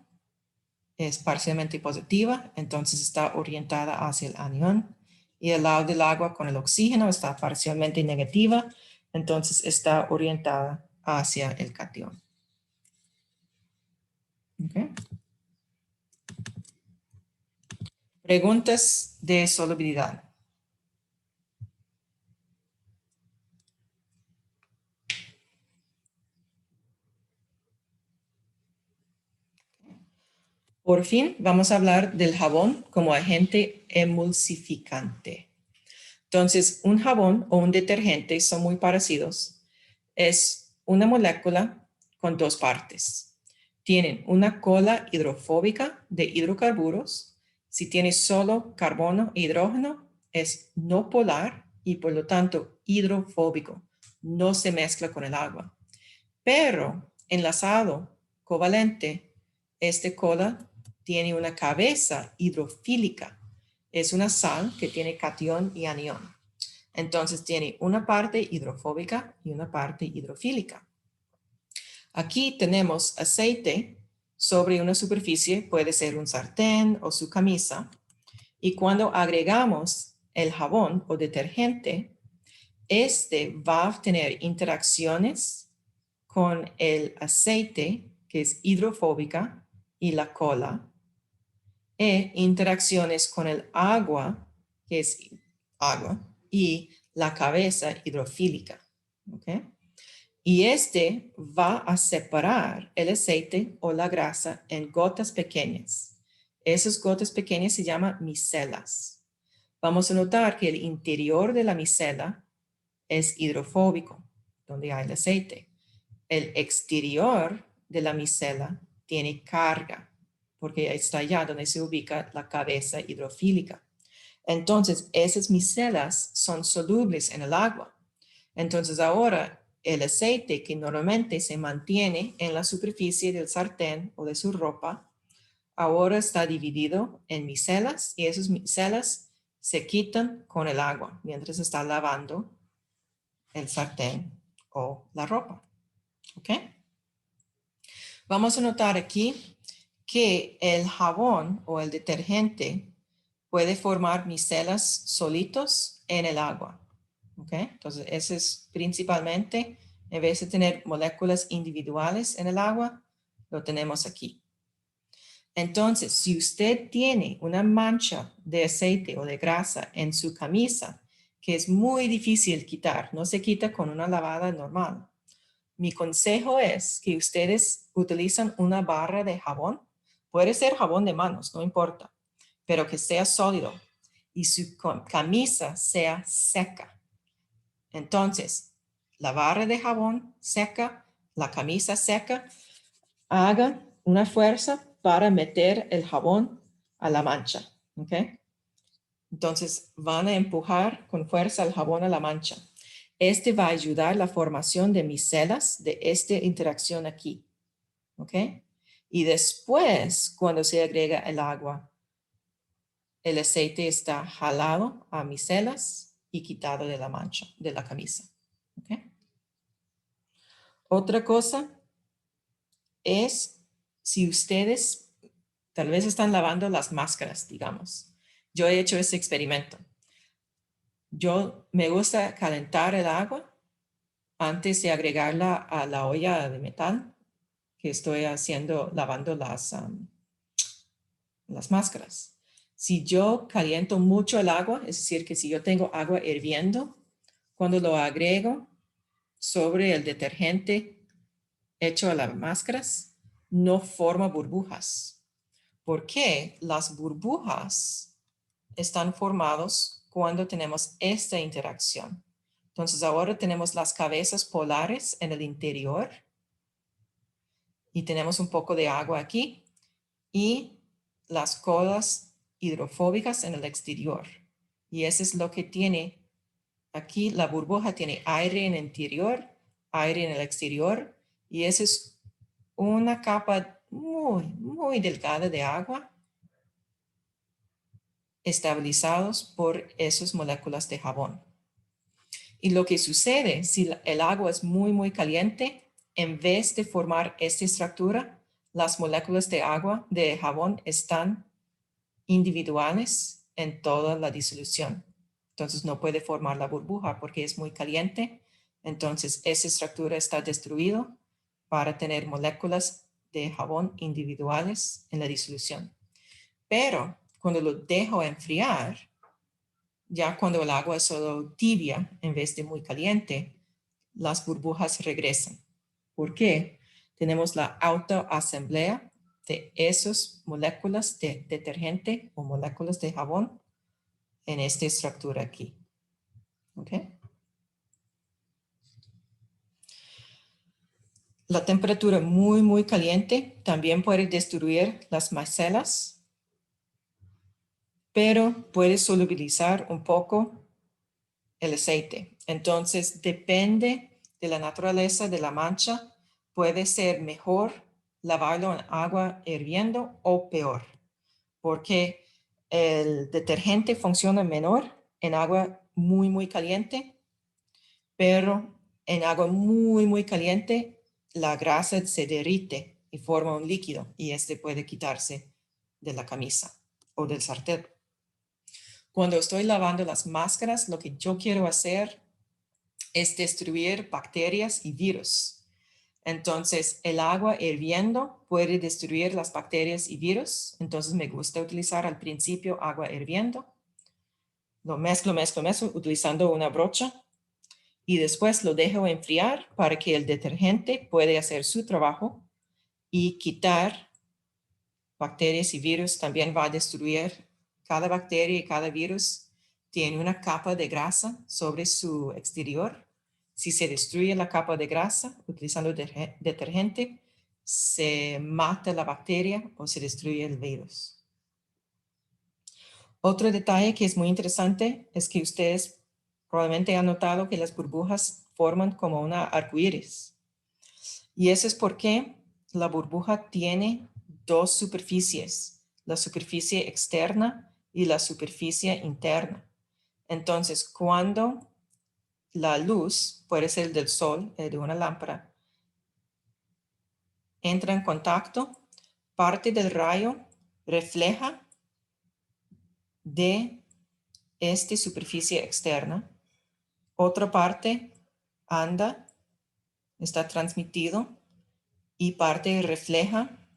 es parcialmente positiva, entonces está orientada hacia el anión, y el lado del agua con el oxígeno está parcialmente negativa, entonces está orientada hacia el cation. Okay. Preguntas de solubilidad. Por fin, vamos a hablar del jabón como agente emulsificante. Entonces, un jabón o un detergente son muy parecidos. Es una molécula con dos partes. Tienen una cola hidrofóbica de hidrocarburos. Si tiene solo carbono e hidrógeno, es no polar y por lo tanto hidrofóbico. No se mezcla con el agua. Pero enlazado covalente, esta cola tiene una cabeza hidrofílica. Es una sal que tiene catión y anión. Entonces tiene una parte hidrofóbica y una parte hidrofílica. Aquí tenemos aceite sobre una superficie, puede ser un sartén o su camisa. Y cuando agregamos el jabón o detergente, este va a tener interacciones con el aceite, que es hidrofóbica, y la cola, e interacciones con el agua, que es agua, y la cabeza hidrofílica. ¿Okay? Y este va a separar el aceite o la grasa en gotas pequeñas. Esas gotas pequeñas se llaman micelas. Vamos a notar que el interior de la micela es hidrofóbico, donde hay el aceite. El exterior de la micela tiene carga, porque está allá donde se ubica la cabeza hidrofílica. Entonces, esas micelas son solubles en el agua. Entonces, ahora el aceite que normalmente se mantiene en la superficie del sartén o de su ropa, ahora está dividido en micelas y esas micelas se quitan con el agua mientras está lavando el sartén o la ropa. ¿Ok? Vamos a notar aquí que el jabón o el detergente puede formar micelas solitos en el agua. ¿Ok? Entonces, ese es principalmente, en vez de tener moléculas individuales en el agua, lo tenemos aquí. Entonces, si usted tiene una mancha de aceite o de grasa en su camisa, que es muy difícil quitar, no se quita con una lavada normal. Mi consejo es que ustedes utilizan una barra de jabón, puede ser jabón de manos, no importa, pero que sea sólido y su camisa sea seca. Entonces, la barra de jabón seca, la camisa seca, hagan una fuerza para meter el jabón a la mancha. ¿Ok? Entonces, van a empujar con fuerza el jabón a la mancha. Este va a ayudar la formación de micelas de esta interacción aquí. ¿Ok? Y después, cuando se agrega el agua, el aceite está jalado a micelas y quitado de la mancha, de la camisa. ¿Ok? Otra cosa es si ustedes tal vez están lavando las máscaras, digamos. Yo he hecho ese experimento. Me gusta calentar el agua antes de agregarla a la olla de metal que estoy lavando las máscaras. Si yo caliento mucho el agua, es decir, que si yo tengo agua hirviendo, cuando lo agrego sobre el detergente hecho a las máscaras, no forma burbujas. ¿Por qué? Las burbujas están formadas cuando tenemos esta interacción. Entonces ahora tenemos las cabezas polares en el interior y tenemos un poco de agua aquí y las colas hidrofóbicas en el exterior. Y eso es lo que tiene aquí. La burbuja tiene aire en el interior, aire en el exterior y esa es una capa muy, muy delgada de agua estabilizados por esas moléculas de jabón. Y lo que sucede si el agua es muy, muy caliente, en vez de formar esta estructura, las moléculas de agua, de jabón, están individuales en toda la disolución. Entonces no puede formar la burbuja porque es muy caliente. Entonces esa estructura está destruida para tener moléculas de jabón individuales en la disolución. Pero cuando lo dejo enfriar, ya cuando el agua es solo tibia en vez de muy caliente, las burbujas regresan. ¿Por qué? Tenemos la autoasamblea de esas moléculas de detergente o moléculas de jabón en esta estructura aquí. ¿Ok? La temperatura muy, muy caliente también puede destruir las micelas, pero puede solubilizar un poco el aceite. Entonces, depende de la naturaleza de la mancha, puede ser mejor lavarlo en agua hirviendo o peor. porque el detergente funciona menor en agua muy, muy caliente, pero en agua muy, muy caliente la grasa se derrite y forma un líquido y este puede quitarse de la camisa o del sartén. Cuando estoy lavando las máscaras, lo que yo quiero hacer es destruir bacterias y virus. Entonces, el agua hirviendo puede destruir las bacterias y virus. Entonces, me gusta utilizar al principio agua hirviendo. Lo mezclo utilizando una brocha y después lo dejo enfriar para que el detergente pueda hacer su trabajo y quitar bacterias y virus. También va a destruir cada bacteria y cada virus. Tiene una capa de grasa sobre su exterior. Si se destruye la capa de grasa utilizando detergente, se mata la bacteria o se destruye el virus. Otro detalle que es muy interesante es que ustedes probablemente han notado que las burbujas forman como una arcoíris. Y eso es porque la burbuja tiene dos superficies, la superficie externa y la superficie interna. Entonces, cuando la luz, puede ser del sol, de una lámpara, entra en contacto, parte del rayo refleja de esta superficie externa, otra parte anda, está transmitido y parte refleja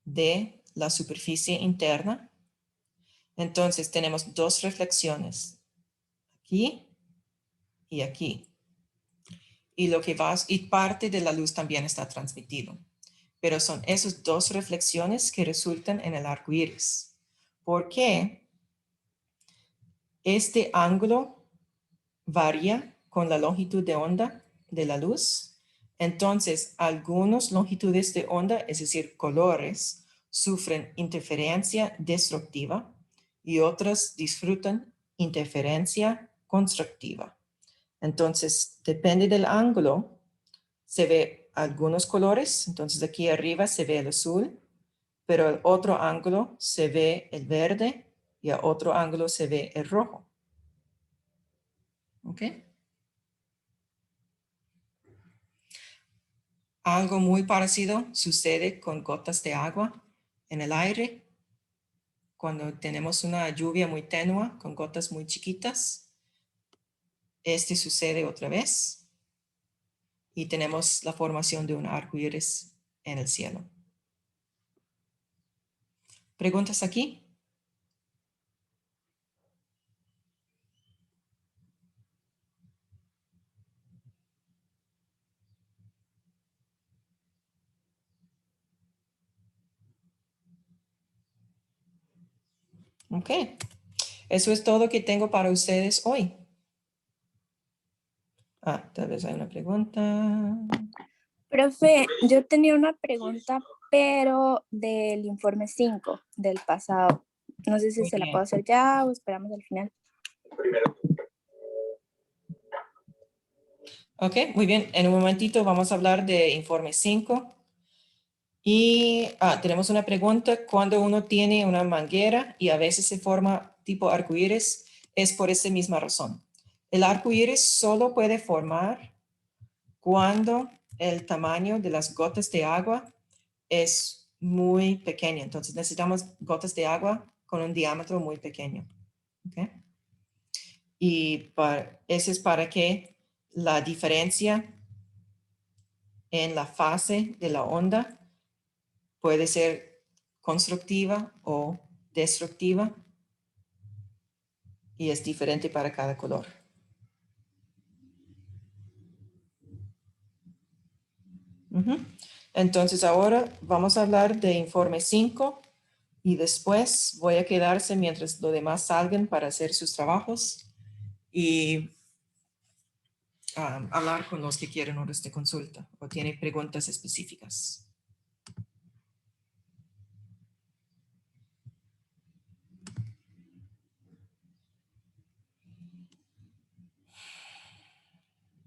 de la superficie interna. Entonces tenemos dos reflexiones, aquí y aquí. Y parte de la luz también está transmitido. Pero son esas dos reflexiones que resultan en el arco iris. ¿Por qué? Este ángulo varía con la longitud de onda de la luz. Entonces, algunas longitudes de onda, es decir, colores, sufren interferencia destructiva y otras disfrutan interferencia constructiva. Entonces, depende del ángulo, se ve algunos colores. Entonces, aquí arriba se ve el azul, pero al otro ángulo se ve el verde y a otro ángulo se ve el rojo. ¿Ok? Algo muy parecido sucede con gotas de agua en el aire. Cuando tenemos una lluvia muy tenue con gotas muy chiquitas, este sucede otra vez y tenemos la formación de un arco iris en el cielo. ¿Preguntas aquí? Ok. Eso es todo que tengo para ustedes hoy. Tal vez hay una pregunta. Profe, yo tenía una pregunta, pero del informe 5 del pasado. No sé si Muy se la bien. puedo hacer ya o esperamos al final. Ok, muy bien. En un momentito vamos a hablar de informe 5. Y tenemos una pregunta. Cuando uno tiene una manguera y a veces se forma tipo arcoíris, es por esa misma razón. El arcoíris solo puede formar cuando el tamaño de las gotas de agua es muy pequeño. Entonces necesitamos gotas de agua con un diámetro muy pequeño. ¿Okay? Y eso es para que la diferencia en la fase de la onda puede ser constructiva o destructiva y es diferente para cada color. Entonces ahora vamos a hablar de informe 5 y después voy a quedarse mientras los demás salgan para hacer sus trabajos y hablar con los que quieren horas de consulta o tienen preguntas específicas.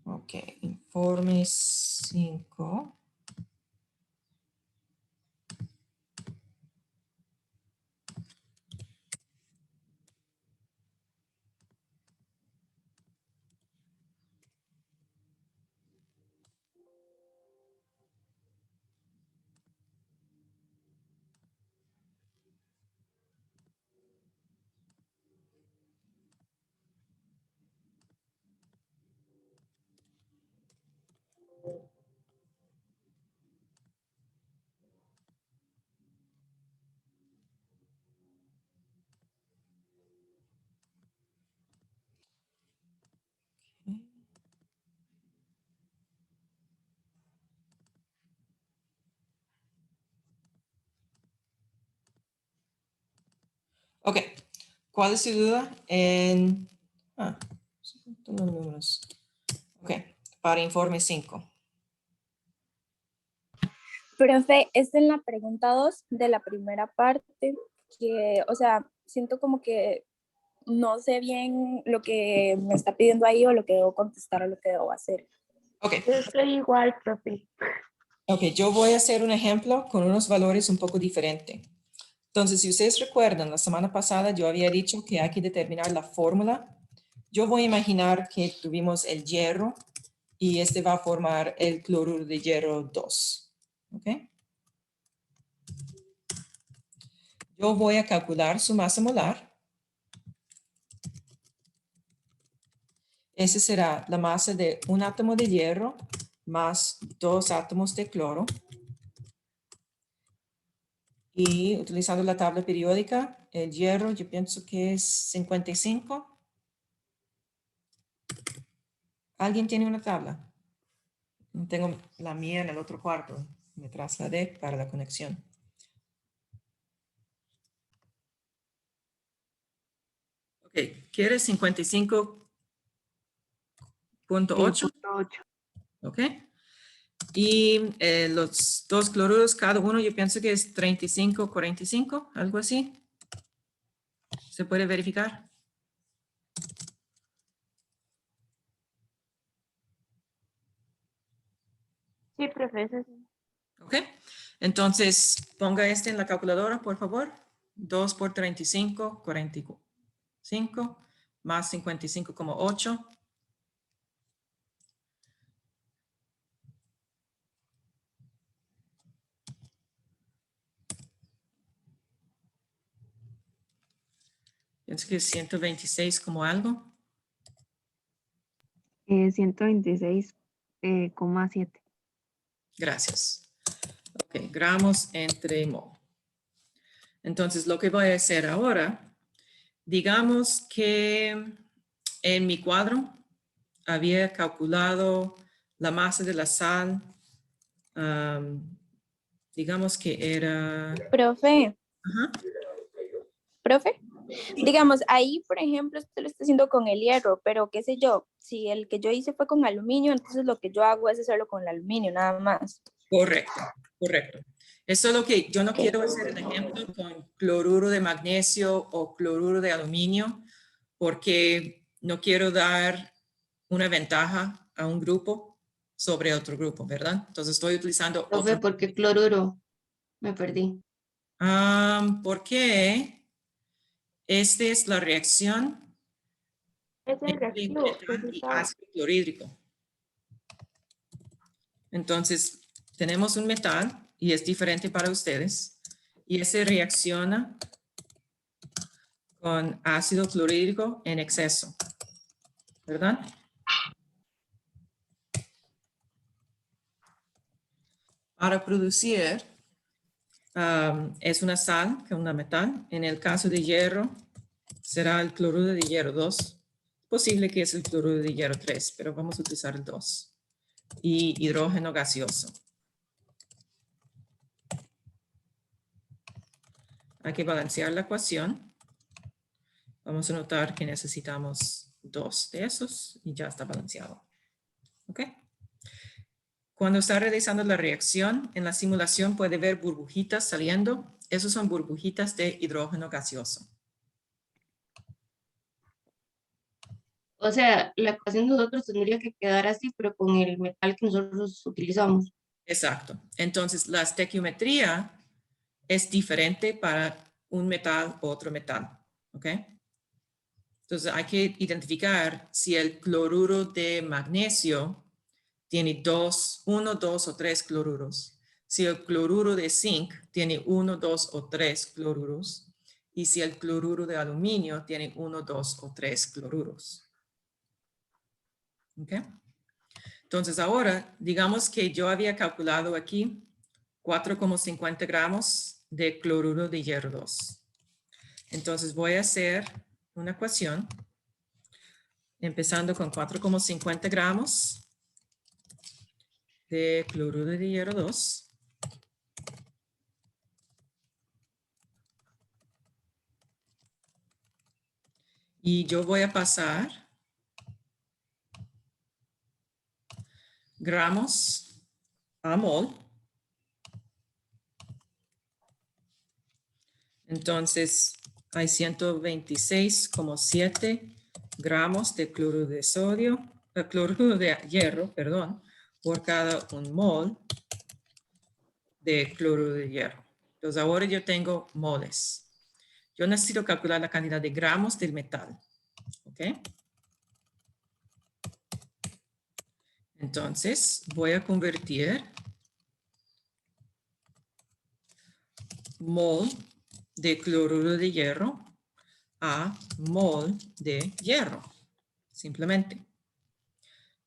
Ok, informe 5. Ok, ¿cuál es su duda en... son los números. Ok, para informe 5. Profe, es en la pregunta 2 de la primera parte que, o sea, siento como que no sé bien lo que me está pidiendo ahí o lo que debo contestar o lo que debo hacer. Ok, Yo estoy igual, profe. ok, yo voy a hacer un ejemplo con unos valores un poco diferentes. Entonces, si ustedes recuerdan, la semana pasada yo había dicho que hay que determinar la fórmula. Yo voy a imaginar que tuvimos el hierro y este va a formar el cloruro de hierro 2. ¿Ok? Yo voy a calcular su masa molar. Ese será la masa de un átomo de hierro más 2 átomos de cloro. Y utilizando la tabla periódica, el hierro yo pienso que es 55. ¿Alguien tiene una tabla? Tengo la mía en el otro cuarto. Me trasladé para la conexión. Ok, ¿quieres 55.8? 8. Ok. Y los dos cloruros, cada uno yo pienso que es 35, 45, algo así. ¿Se puede verificar? Sí, profe, eso sí. Ok. Entonces, ponga este en la calculadora, por favor. 2 por 35, 45, más 55,8. Pienso que es 126 como algo. 126,7. Gracias. Ok, gramos entre mol. Entonces, lo que voy a hacer ahora, digamos que en mi cuadro había calculado la masa de la sal, digamos que era... Profe, Ajá. profe, digamos, ahí, por ejemplo, usted lo está haciendo con el hierro, pero qué sé yo, si el que yo hice fue con aluminio, entonces lo que yo hago es hacerlo con el aluminio, nada más. Correcto, correcto. Eso es lo que yo no Ok. quiero hacer el ejemplo con cloruro de magnesio o cloruro de aluminio, porque no quiero dar una ventaja a un grupo sobre otro grupo, ¿verdad? Entonces estoy utilizando Profe, otro. ¿por qué cloruro? Me perdí. Porque esta es la reacción Es el entre reactivo que metal se y usaba. ácido clorhídrico. Entonces, tenemos un metal y es diferente para ustedes. Y ese reacciona con ácido clorhídrico en exceso, ¿verdad? Para producir, es una sal, que es una metal. En el caso de hierro, será el cloruro de hierro 2. Posible que es el cloruro de hierro 3, pero vamos a utilizar el 2. Y hidrógeno gaseoso. Hay que balancear la ecuación. Vamos a notar que necesitamos 2 de esos y ya está balanceado. ¿Ok? Cuando está realizando la reacción, en la simulación puede ver burbujitas saliendo. Esos son burbujitas de hidrógeno gaseoso. O sea, la ecuación de nosotros tendría que quedar así, pero con el metal que nosotros utilizamos. Exacto. Entonces, la estequiometría es diferente para un metal u otro metal. ¿Ok? Entonces, hay que identificar si el cloruro de magnesio tiene 1, 2 o 3 cloruros. Si el cloruro de zinc tiene 1, 2 o 3 cloruros. Y si el cloruro de aluminio tiene 1, 2 o 3 cloruros. ¿Ok? Entonces ahora, digamos que yo había calculado aquí 4,50 gramos de cloruro de hierro 2. Entonces voy a hacer una ecuación empezando con 4,50 gramos de cloruro de hierro 2. Y yo voy a pasar gramos a mol. Entonces, hay 126,7 gramos de cloruro de sodio, cloruro de hierro, perdón, por cada un mol de cloruro de hierro. Entonces, ahora yo tengo moles. Yo necesito calcular la cantidad de gramos del metal. ¿Ok? Entonces, voy a convertir mol de cloruro de hierro a mol de hierro, simplemente.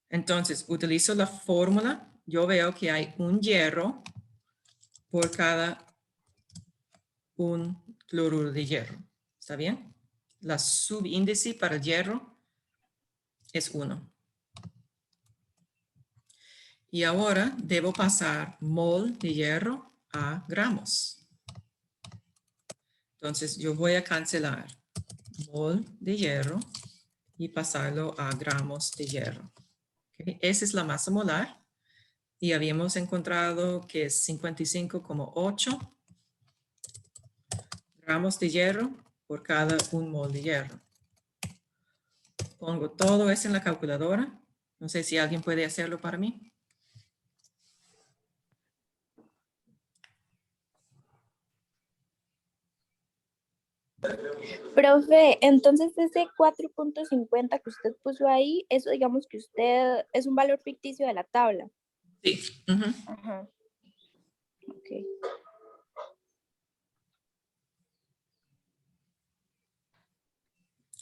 Entonces, utilizo la fórmula. Yo veo que hay un hierro por cada un cloruro de hierro. ¿Está bien? La subíndice para el hierro es 1. Y ahora debo pasar mol de hierro a gramos. Entonces, yo voy a cancelar mol de hierro y pasarlo a gramos de hierro. ¿Okay? Esa es la masa molar. Y habíamos encontrado que es 55,8 gramos de hierro por cada un mol de hierro. Pongo todo eso en la calculadora. No sé si alguien puede hacerlo para mí. Profe, entonces ese 4.50 que usted puso ahí, eso digamos que usted es un valor ficticio de la tabla. Sí. Ujú. Ajá. Ok.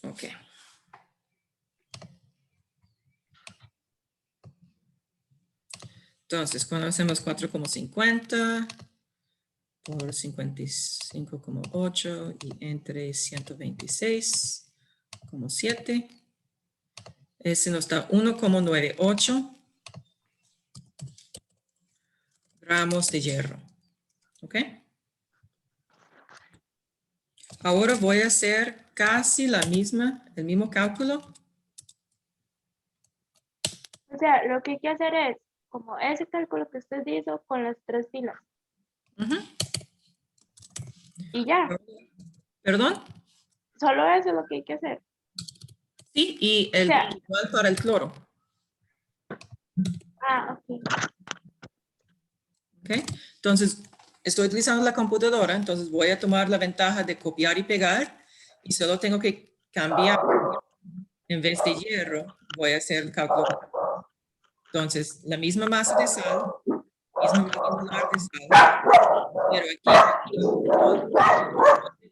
Ok. Entonces, cuando hacemos 4,50 por 55,8 y entre 126,7, ese nos da 1,98 gramos de hierro. ¿Ok? Ahora voy a hacer casi el mismo cálculo. O sea, lo que hay que hacer es como ese cálculo que usted hizo con las 3 filas. Ujú. Y ya, ¿Perdón? solo eso es lo que hay que hacer. Sí, y O sea, igual para el cloro. ok. ¿Ok? Entonces, estoy utilizando la computadora, entonces voy a tomar la ventaja de copiar y pegar y solo tengo que cambiar. En vez de hierro, voy a hacer el cálculo. Entonces, la misma masa de sal, misma masa molar de sal, pero aquí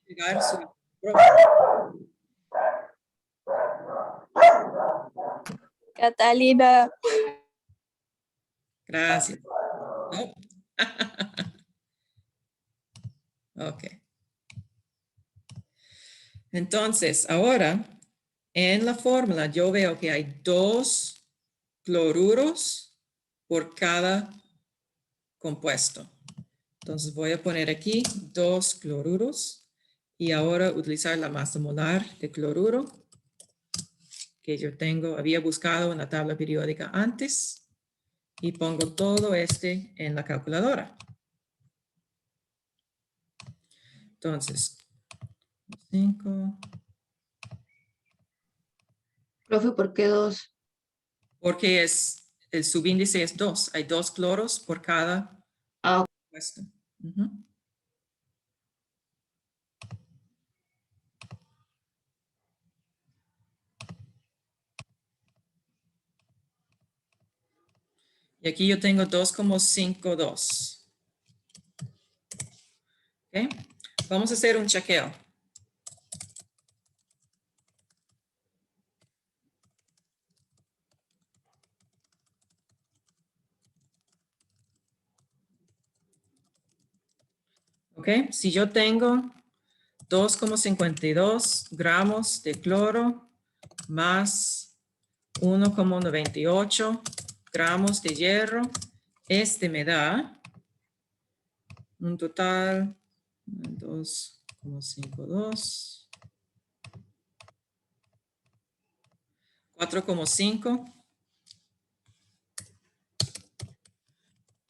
pegar su propio. Catalina. Gracias. No. Ok. Entonces, ahora, en la fórmula yo veo que hay 2 cloruros por cada compuesto. Entonces voy a poner aquí 2 cloruros y ahora utilizar la masa molar de cloruro que yo había buscado en la tabla periódica antes y pongo todo en la calculadora. Entonces, 5. Profe, ¿por qué 2? Porque el subíndice es 2. Hay 2 cloros por cada Ah, compuesto. Ujú. Y aquí yo tengo 2,52. ¿Ok? Vamos a hacer un chequeo. ¿Ok? Si yo tengo 2,52 gramos de cloro más 1,98 gramos de hierro, me da un total de 2,52 4,5.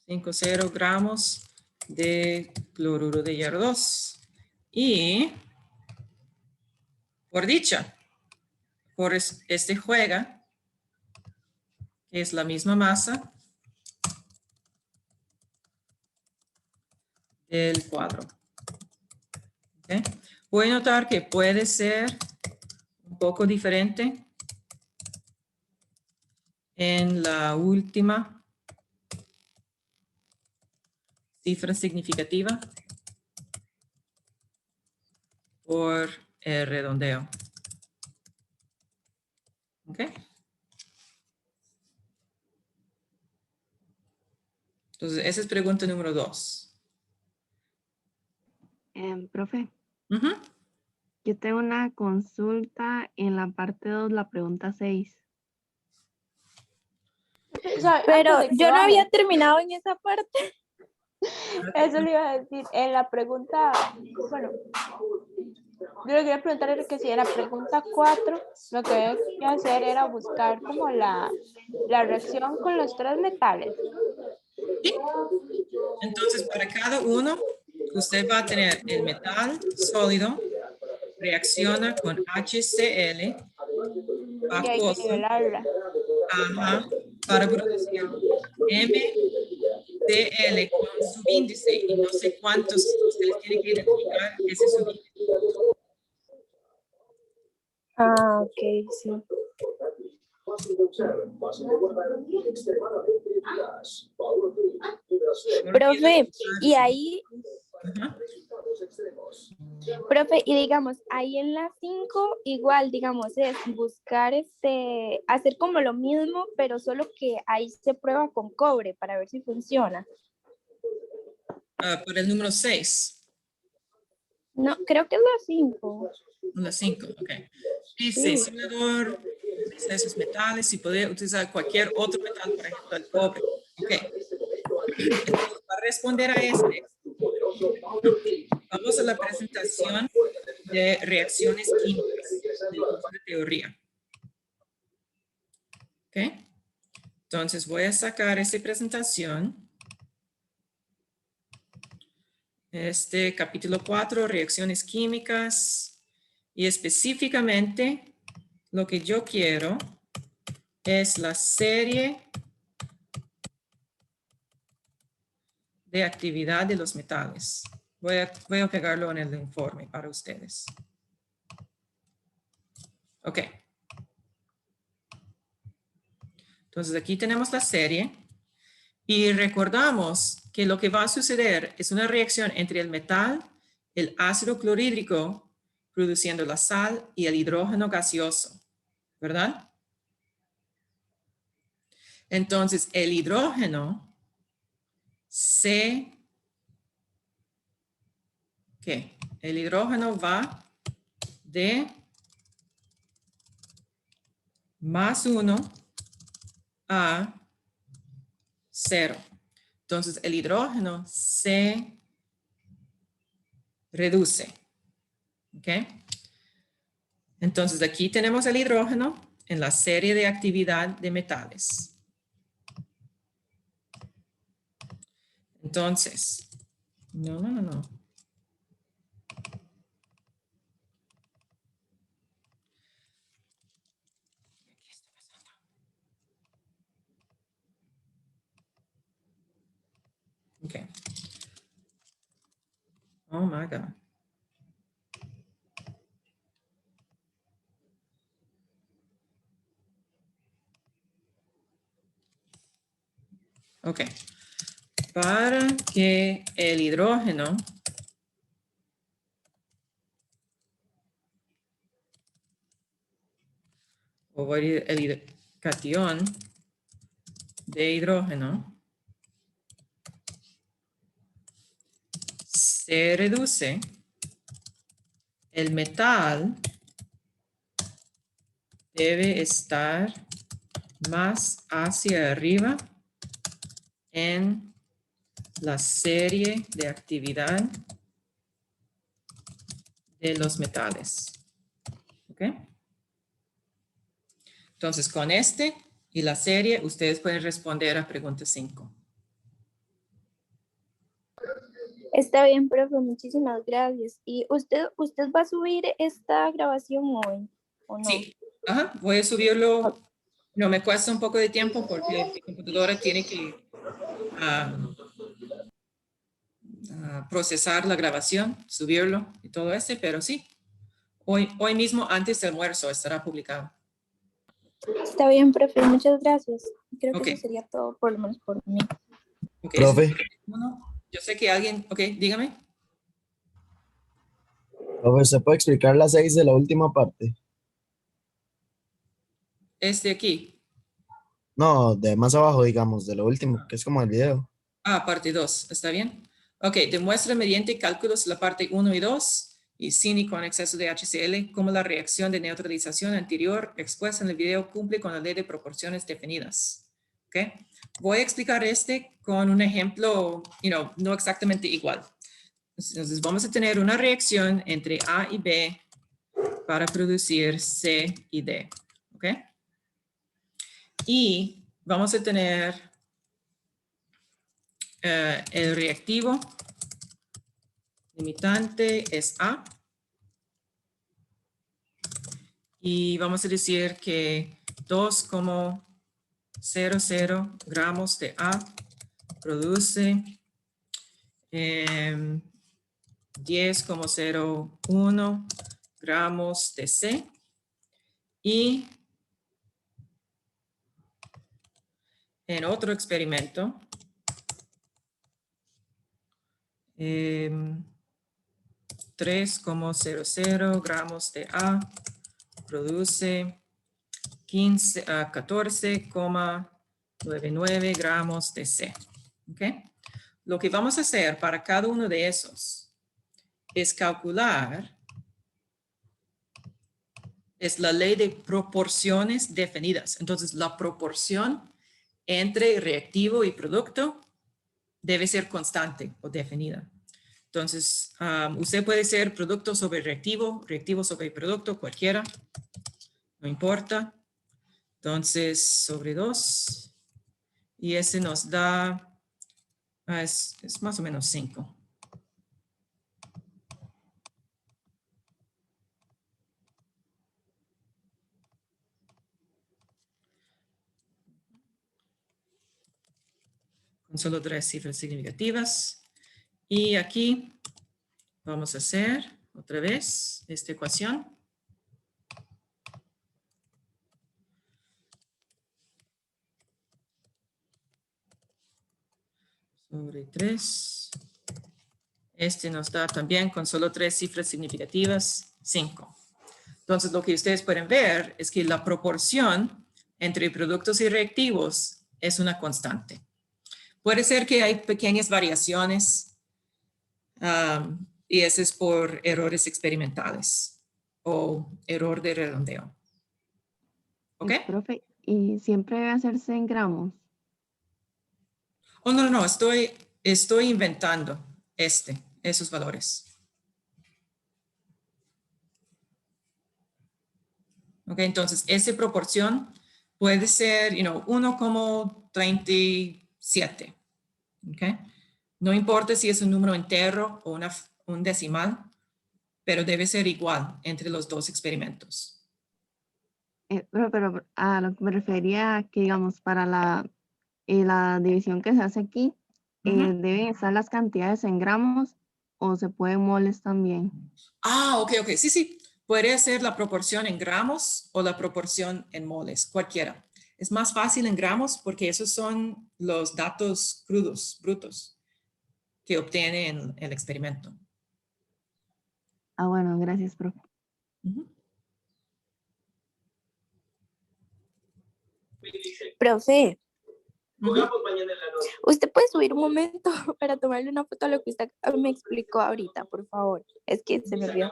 50 gramos de cloruro de hierro 2. Y por dicha, por este juega, que es la misma masa del cuadro. ¿Okay? Voy a notar que puede ser un poco diferente en la última cifra significativa por el redondeo. ¿Ok? Entonces, esa es pregunta número 2. Profe, Ujú. yo tengo una consulta en la parte 2, la pregunta 6. Pero Antes de que yo no baje, había terminado en esa parte. eso le iba a decir. En la pregunta, bueno, yo le quería preguntar era que si en la pregunta 4 lo que había que hacer era buscar como la reacción con los 3 metales. Sí. Entonces, para cada uno, usted va a tener el metal sólido, reacciona con HCl, Y hay que acuoso, nivelarla. ajá, para producir MCl con subíndice y no sé cuántos, ustedes tienen que identificar ese subíndice. Ah, ok, sí. Profe, y ahí, Ajá. profe, y digamos, ahí en la 5 igual, digamos, es buscar hacer como lo mismo, pero solo que ahí se prueba con cobre para ver si funciona. Por el número 6. No, creo que es la 5. La 5, ok. Dice, Sí. simulador, utiliza esos metales y puede utilizar cualquier otro metal, por ejemplo, el cobre. Ok. Entonces, para responder a este, vamos a la presentación de reacciones químicas del curso de teoría. Ok. Entonces, voy a sacar esta presentación. Capítulo 4, reacciones químicas. Y específicamente, lo que yo quiero es la serie de actividad de los metales. Voy a pegarlo en el informe para ustedes. Ok. Entonces aquí tenemos la serie y recordamos que lo que va a suceder es una reacción entre el metal, el ácido clorhídrico, produciendo la sal y el hidrógeno gaseoso, ¿verdad? Entonces el hidrógeno ¿qué? El hidrógeno va de +1 a 0. Entonces, el hidrógeno se reduce. ¿Ok? Entonces, aquí tenemos el hidrógeno en la serie de actividad de metales. Entonces, no. Ok. Oh my God. Ok. Para que el hidrógeno o el catión de hidrógeno se reduce, el metal debe estar más hacia arriba en la serie de actividad de los metales. ¿Ok? Entonces, con este y la serie, ustedes pueden responder a pregunta 5. Está bien, profe, muchísimas gracias. ¿Y usted va a subir esta grabación hoy o no? Sí, ajá, voy a subirlo. No, me cuesta un poco de tiempo porque mi computadora tiene que procesar la grabación, subirlo y todo eso, pero sí, hoy mismo antes del almuerzo estará publicado. Está bien, profe, muchas gracias. Creo Ok. que eso sería todo, por lo menos por mí. Ok, Profe. ese es uno. Yo sé que alguien, ok, dígame. Profe, ¿se puede explicar las 6 de la última parte? Este aquí. No, de más abajo, digamos, de lo último, que es como el video. Parte 2, ¿está bien? Ok, demuestra mediante cálculos la parte 1 y 2 y sin y con exceso de HCl cómo la reacción de neutralización anterior expuesta en el video cumple con la ley de proporciones definidas. Ok, voy a explicar este con un ejemplo, no exactamente igual. Entonces vamos a tener una reacción entre A y B para producir C y D. ¿Ok? Y vamos a tener el reactivo limitante es A. Y vamos a decir que 2,00 gramos de A produce 10,01 gramos de C. Y en otro experimento, 3,00 gramos de A produce 14,99 gramos de C. ¿Okay? Lo que vamos a hacer para cada uno de esos es calcular, es la ley de proporciones definidas. Entonces, la proporción entre reactivo y producto debe ser constante o definida. Entonces, usted puede ser producto sobre reactivo, reactivo sobre producto, cualquiera, no importa. Entonces, sobre 2, y ese nos da, es más o menos 5. Con solo 3 cifras significativas. Y aquí vamos a hacer otra vez esta ecuación. Sobre 3. Este nos da también con solo 3 cifras significativas, 5. Entonces, lo que ustedes pueden ver es que la proporción entre productos y reactivos es una constante. Puede ser que hay pequeñas variaciones y eso es por errores experimentales o error de redondeo. ¿Ok? Profe, ¿y siempre debe hacerse en gramos? Oh, no, estoy inventando esos valores. Ok, entonces esa proporción puede ser, 1,37. Ok, no importa si es un número entero o un decimal, pero debe ser igual entre los dos experimentos. Pero a lo que me refería que, digamos, para la división que se hace aquí, ¿deben estar las cantidades en gramos o se puede en moles también? Ok, sí. Puede ser la proporción en gramos o la proporción en moles, cualquiera. Es más fácil en gramos porque esos son los datos crudos, brutos, que obtiene en el experimento. Bueno, gracias, profe. Ujú. Profe, Ujú. ¿usted puede subir un momento para tomarle una foto a lo que usted me explicó ahorita, por favor? Es que se me olvidó.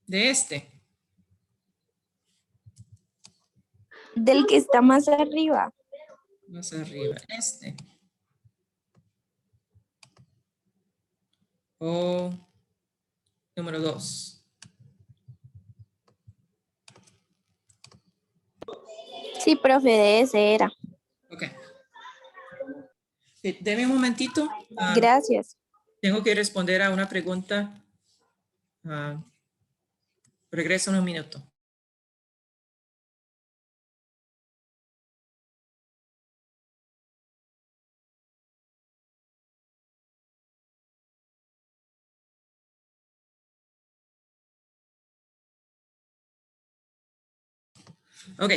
De este. Del que está más arriba. Más arriba, este. O número 2. Sí, profe, de ese era. Ok. Deme un momentito. Gracias. Tengo que responder a una pregunta. Regreso en un minuto. Ok.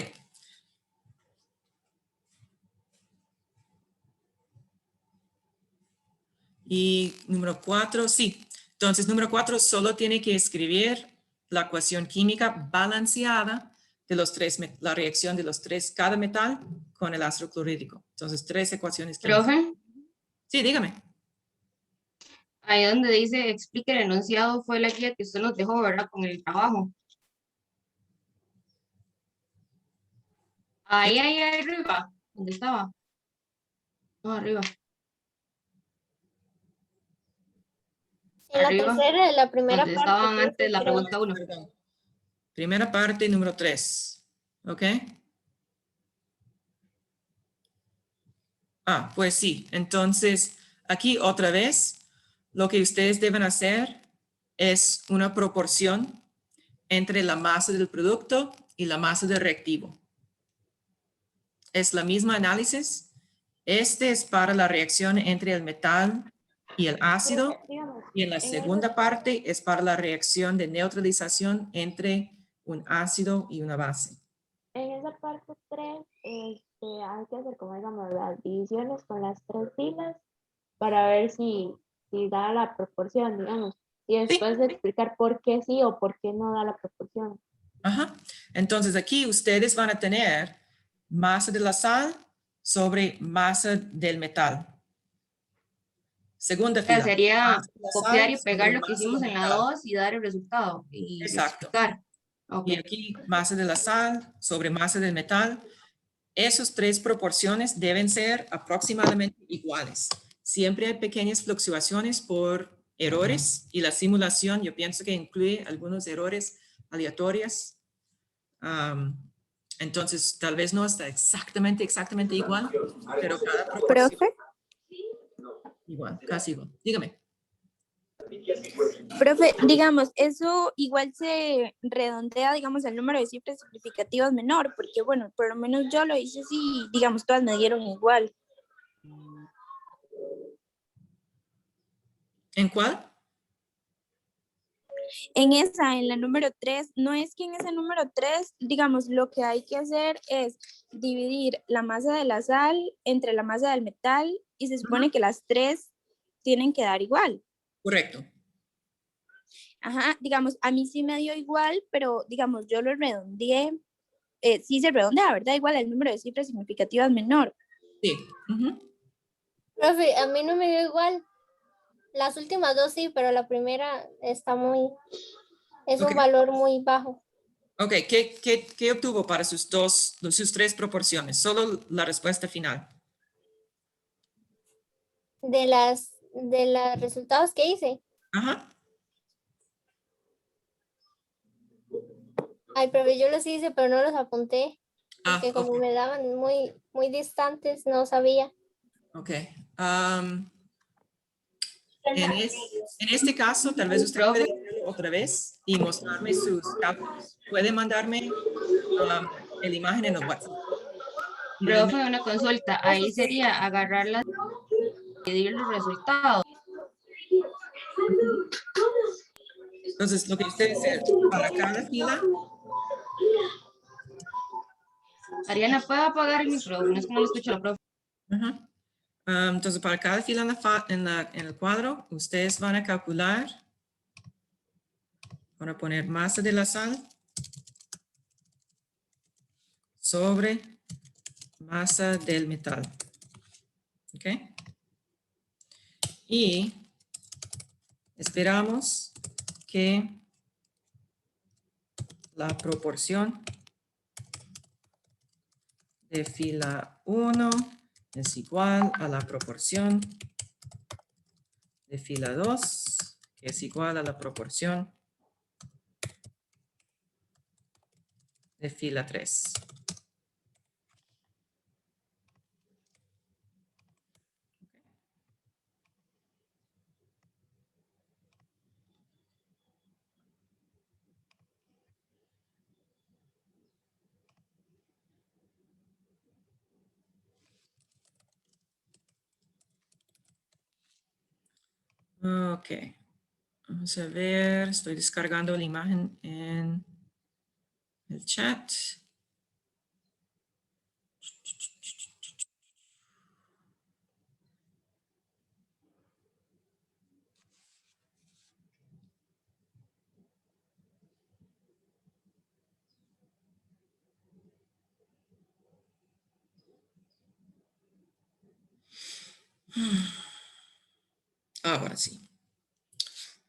Y número 4, sí. Entonces, número 4 solo tiene que escribir la ecuación química balanceada de los tres, la reacción de los tres, cada metal con el ácido clorhídrico. Entonces, 3 ecuaciones químicas. Profe, Sí, dígame. ahí donde dice explique el enunciado fue la guía que usted nos dejó, ¿verdad? Con el trabajo. Ahí arriba, ¿dónde estaba? No, arriba. En la Arriba, tercera, en la primera donde parte. estaban profe, antes la creo. pregunta 1. Perdón. Primera parte, número 3. ¿Ok? Pues sí. Entonces, aquí otra vez, lo que ustedes deben hacer es una proporción entre la masa del producto y la masa del reactivo. Es la misma análisis. Este es para la reacción entre el metal y el ácido. Digamos, Y en la en segunda parte es para la reacción de neutralización entre un ácido y una base. En esa parte 3, hay que hacer como digamos las divisiones con las 3 filas para ver si da la proporción, digamos, y después explicar por qué sí o por qué no da la proporción. Ajá. Entonces aquí ustedes van a tener masa de la sal sobre masa del metal. Segunda fila. Sería Masa de la copiar sal y sobre pegar lo que masa hicimos del en la metal. 2 y dar el resultado y Exacto. explicar. Ok. Y aquí masa de la sal sobre masa del metal. Esas 3 proporciones deben ser aproximadamente iguales. Siempre hay pequeñas fluctuaciones por errores y la simulación yo pienso que incluye algunos errores aleatorios. Entonces tal vez no está exactamente igual, pero cada proporción Profe, igual, casi igual. Dígame. profe, digamos, eso igual se redondea, digamos, el número de cifras significativas menor, porque bueno, por lo menos yo lo hice así, digamos, todas me dieron igual. ¿En cuál? En esa, en la número 3, no es que en ese número 3, digamos, lo que hay que hacer es dividir la masa de la sal entre la masa del metal y se supone que las 3 tienen que dar igual. Correcto. Ajá, digamos, a mí sí me dio igual, pero digamos, yo lo redondeé, sí se redondea, ¿verdad? Igual el número de cifras significativas menor. Sí. Ujú. Profe, a mí no me dio igual. Las últimas 2 sí, pero la primera está es Ok. un valor muy bajo. Ok, ¿qué obtuvo para sus 3 proporciones? Solo la respuesta final. De los resultados que hice. Ajá. Ay, profe, yo los hice, pero no los apunté. Porque como Ok. me daban muy distantes, no sabía. Ok. En este caso, tal vez usted puede Profe, hacerlo otra vez y mostrarme sus cálculos. Puede mandarme la imagen en el WhatsApp. profe, una consulta. Ahí sería agarrarlas y dividir los resultados. Entonces, lo que usted hace para cada fila. Ariana, ¿puedo apagar el micro? No es que no lo escucho a la profe. Ajá. Entonces, para cada fila en el cuadro, ustedes van a calcular, van a poner masa de la sal sobre masa del metal. ¿Ok? Y esperamos que la proporción de fila 1 es igual a la proporción de fila 2, que es igual a la proporción de fila 3. Ok. Vamos a ver, estoy descargando la imagen en el chat. Ahora sí.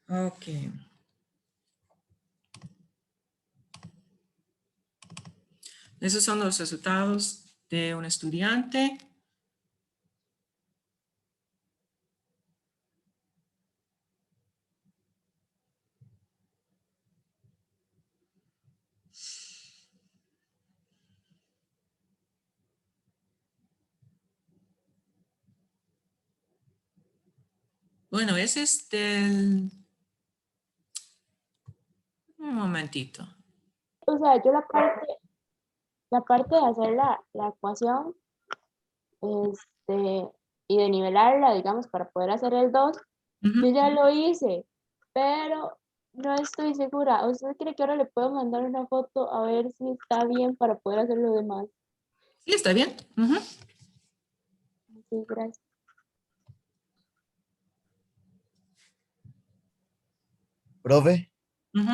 Ok. Esos son los resultados de un estudiante. Bueno, ese es del... Un momentito. O sea, yo la parte de hacer la ecuación, y de nivelarla, digamos, para poder hacer el 2, Ujú. yo ya lo hice, pero no estoy segura. ¿Usted cree que ahora le puedo mandar una foto a ver si está bien para poder hacer lo demás? Sí, está bien. Ujú. Sí, gracias. Profe, Ujú.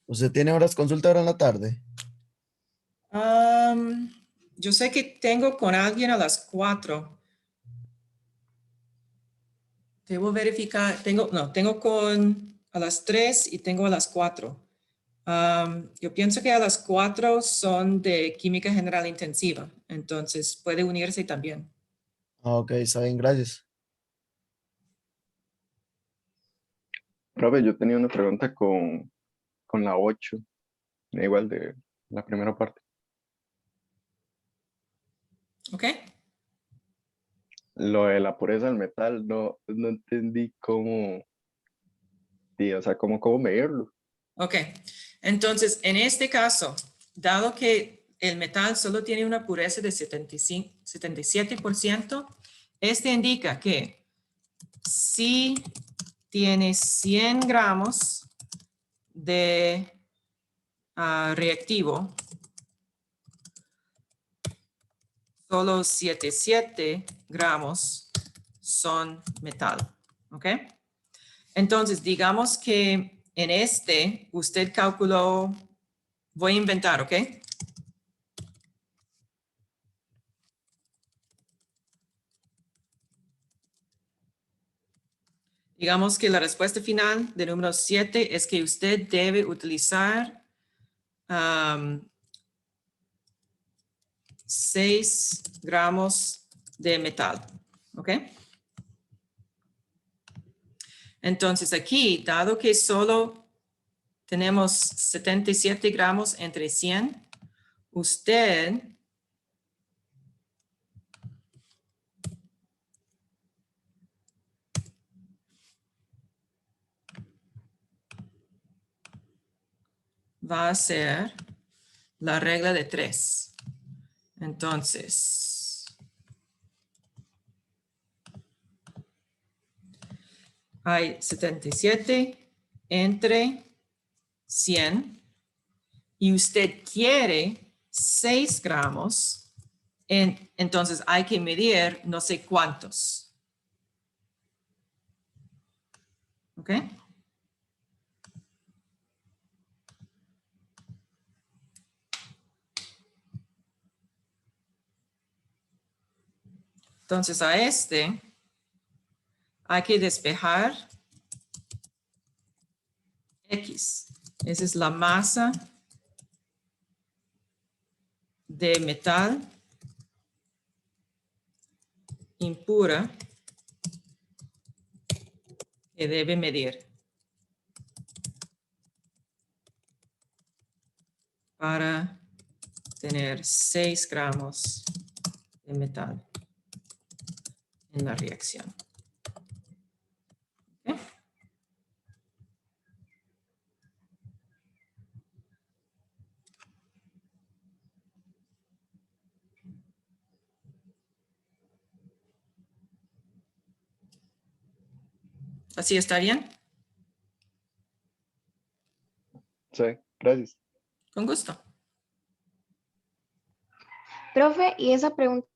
¿usted tiene horas consulta ahora en la tarde? Yo sé que tengo con alguien a las 4. Debo verificar, tengo con a las 3 y tengo a las 4. Yo pienso que a las 4 son de química general intensiva, entonces puede unirse también. Ah, ok, está bien, gracias. Profe, yo tenía una pregunta con la 8, igual de la primera parte. ¿Ok? Lo de la pureza del metal, no entendí cómo, sí, o sea, cómo medirlo. Ok. Entonces, en este caso, dado que el metal solo tiene una pureza de 77%, este indica que si tiene 100 gramos de reactivo, solo 77 gramos son metal. ¿Ok? Entonces, digamos que en este usted calculó, voy a inventar, ¿ok? Digamos que la respuesta final del número 7 es que usted debe utilizar 6 gramos de metal, ¿ok? Entonces aquí, dado que solo tenemos 77 gramos entre 100, usted va a hacer la regla de 3. Entonces, hay 77 entre 100 y usted quiere 6 gramos, entonces hay que medir no sé cuántos. ¿Ok? Entonces a este hay que despejar X. Esa es la masa de metal impura que debe medir para tener 6 gramos de metal en la reacción. ¿Ok? ¿Así está bien? Sí, gracias. Con gusto. Profe, y esa pregunta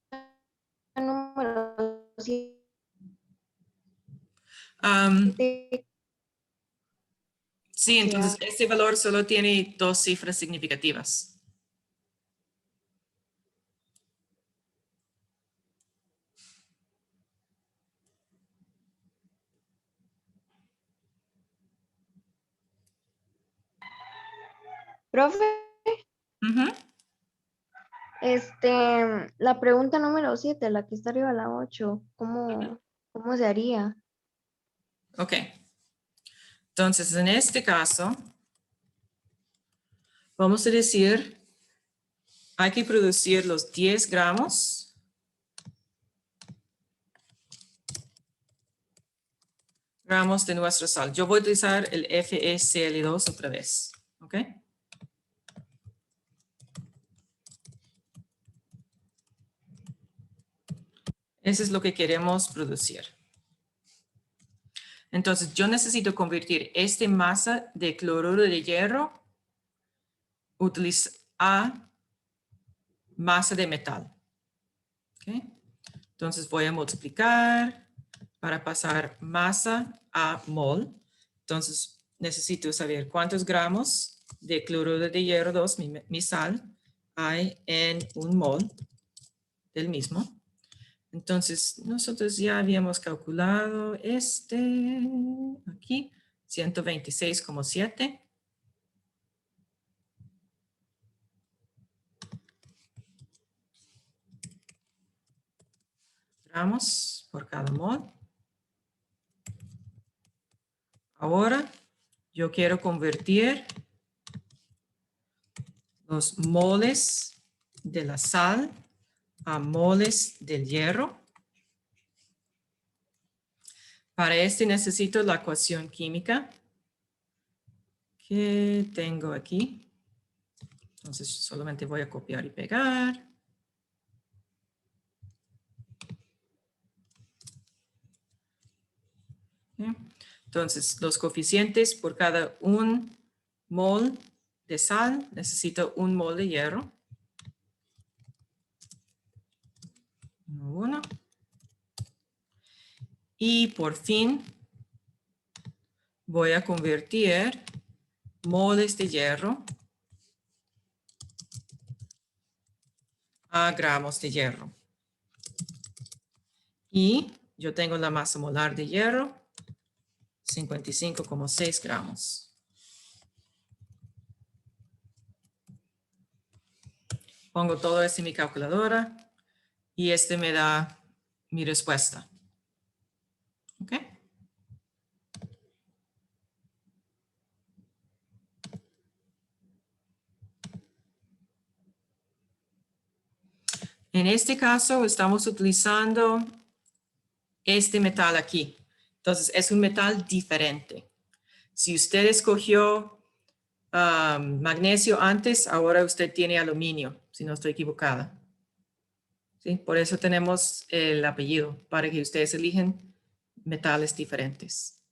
número 7, Am, sí, ¿qué entonces hace? este valor solo tiene 2 cifras significativas. Profe, Ujú. la pregunta número 7, la que está arriba de la 8, ¿cómo se haría? Ok. Entonces, en este caso, vamos a decir, hay que producir los 10 gramos de nuestra sal. Yo voy a utilizar el FeCl2 otra vez. ¿Ok? Eso es lo que queremos producir. Entonces, yo necesito convertir esta masa de cloruro de hierro a masa de metal. ¿Ok? Entonces, voy a multiplicar para pasar masa a mol. Entonces, necesito saber cuántos gramos de cloruro de hierro 2, mi sal, hay en un mol del mismo. Entonces, nosotros ya habíamos calculado aquí, 126,7. Gramos por cada mol. Ahora, yo quiero convertir los moles de la sal a moles del hierro. Para necesito la ecuación química que tengo aquí. Entonces solamente voy a copiar y pegar. Entonces los coeficientes por cada un mol de sal, necesito un mol de hierro. 1. Y por fin voy a convertir moles de hierro a gramos de hierro. Y yo tengo la masa molar de hierro, 55,6 gramos. Pongo todo esto en mi calculadora y me da mi respuesta. ¿Ok? En este caso estamos utilizando este metal aquí. Entonces es un metal diferente. Si usted escogió magnesio antes, ahora usted tiene aluminio, si no estoy equivocada. ¿Sí? Por eso tenemos el apellido, para que ustedes elijan metales diferentes.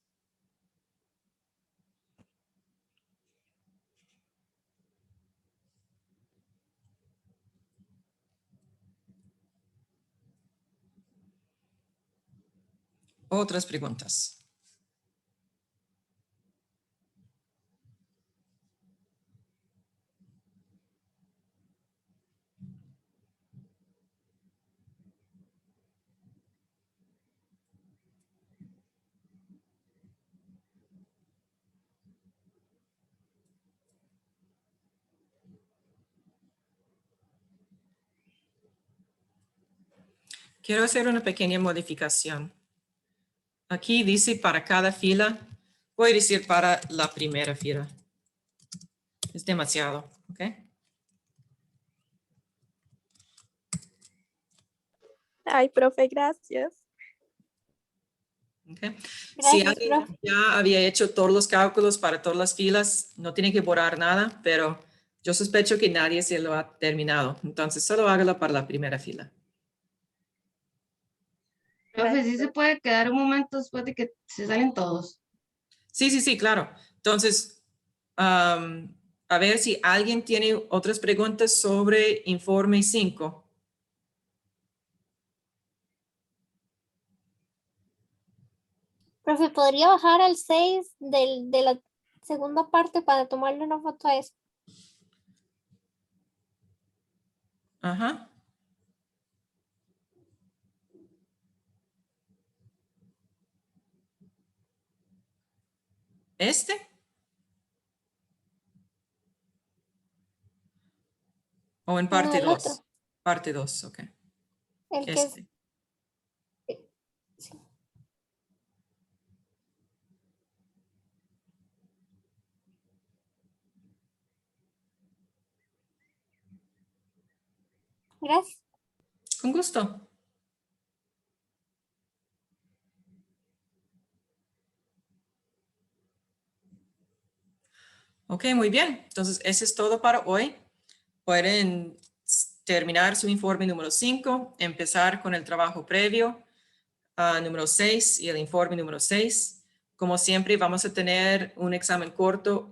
Otras preguntas. Quiero hacer una pequeña modificación. Aquí dice para cada fila, voy a decir para la primera fila. Es demasiado, ¿ok? Ay, profe, gracias. Okay. Si Gracias, alguien profe. ya había hecho todos los cálculos para todas las filas, no tiene que borrar nada, pero yo sospecho que nadie se lo ha terminado. Entonces, solo hágalo para la primera fila. Profe, sí se puede quedar un momento después de que se salen todos. Sí, claro. Entonces, a ver si alguien tiene otras preguntas sobre informe 5. Profe, ¿podría bajar al 6 de la segunda parte para tomarle una foto a eso? Ajá. ¿Este? ¿O en parte el 2? otro. Parte 2, ok. El que es... Este. sí. Gracias. Con gusto. Ok, muy bien. Entonces, eso es todo para hoy. Pueden terminar su informe número 5, empezar con el trabajo previo número 6 y el informe número 6. Como siempre, vamos a tener un examen corto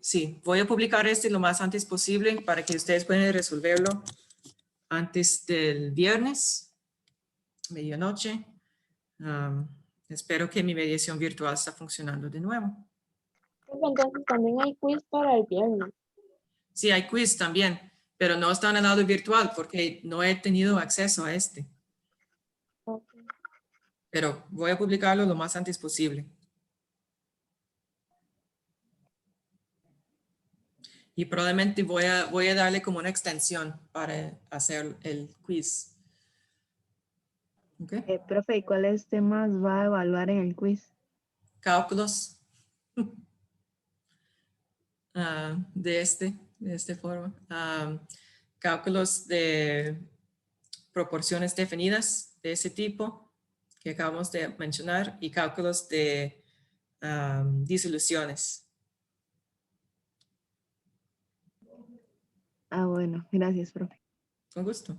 sí, voy a publicar este lo más antes posible para que ustedes puedan resolverlo antes del viernes, medianoche. Espero que mi mediación virtual está funcionando de nuevo. Entonces también hay quiz para el viernes. Sí, hay quiz también, pero no está en el lado virtual porque no he tenido acceso a este. Ok. Pero voy a publicarlo lo más antes posible. Y probablemente voy a darle como una extensión para hacer el quiz. ¿Ok? Profe, ¿y cuáles temas va a evaluar en el quiz? Cálculos de esta forma. Cálculos de proporciones definidas de ese tipo que acabamos de mencionar y cálculos de disoluciones. Ah, bueno, gracias, profe. Con gusto.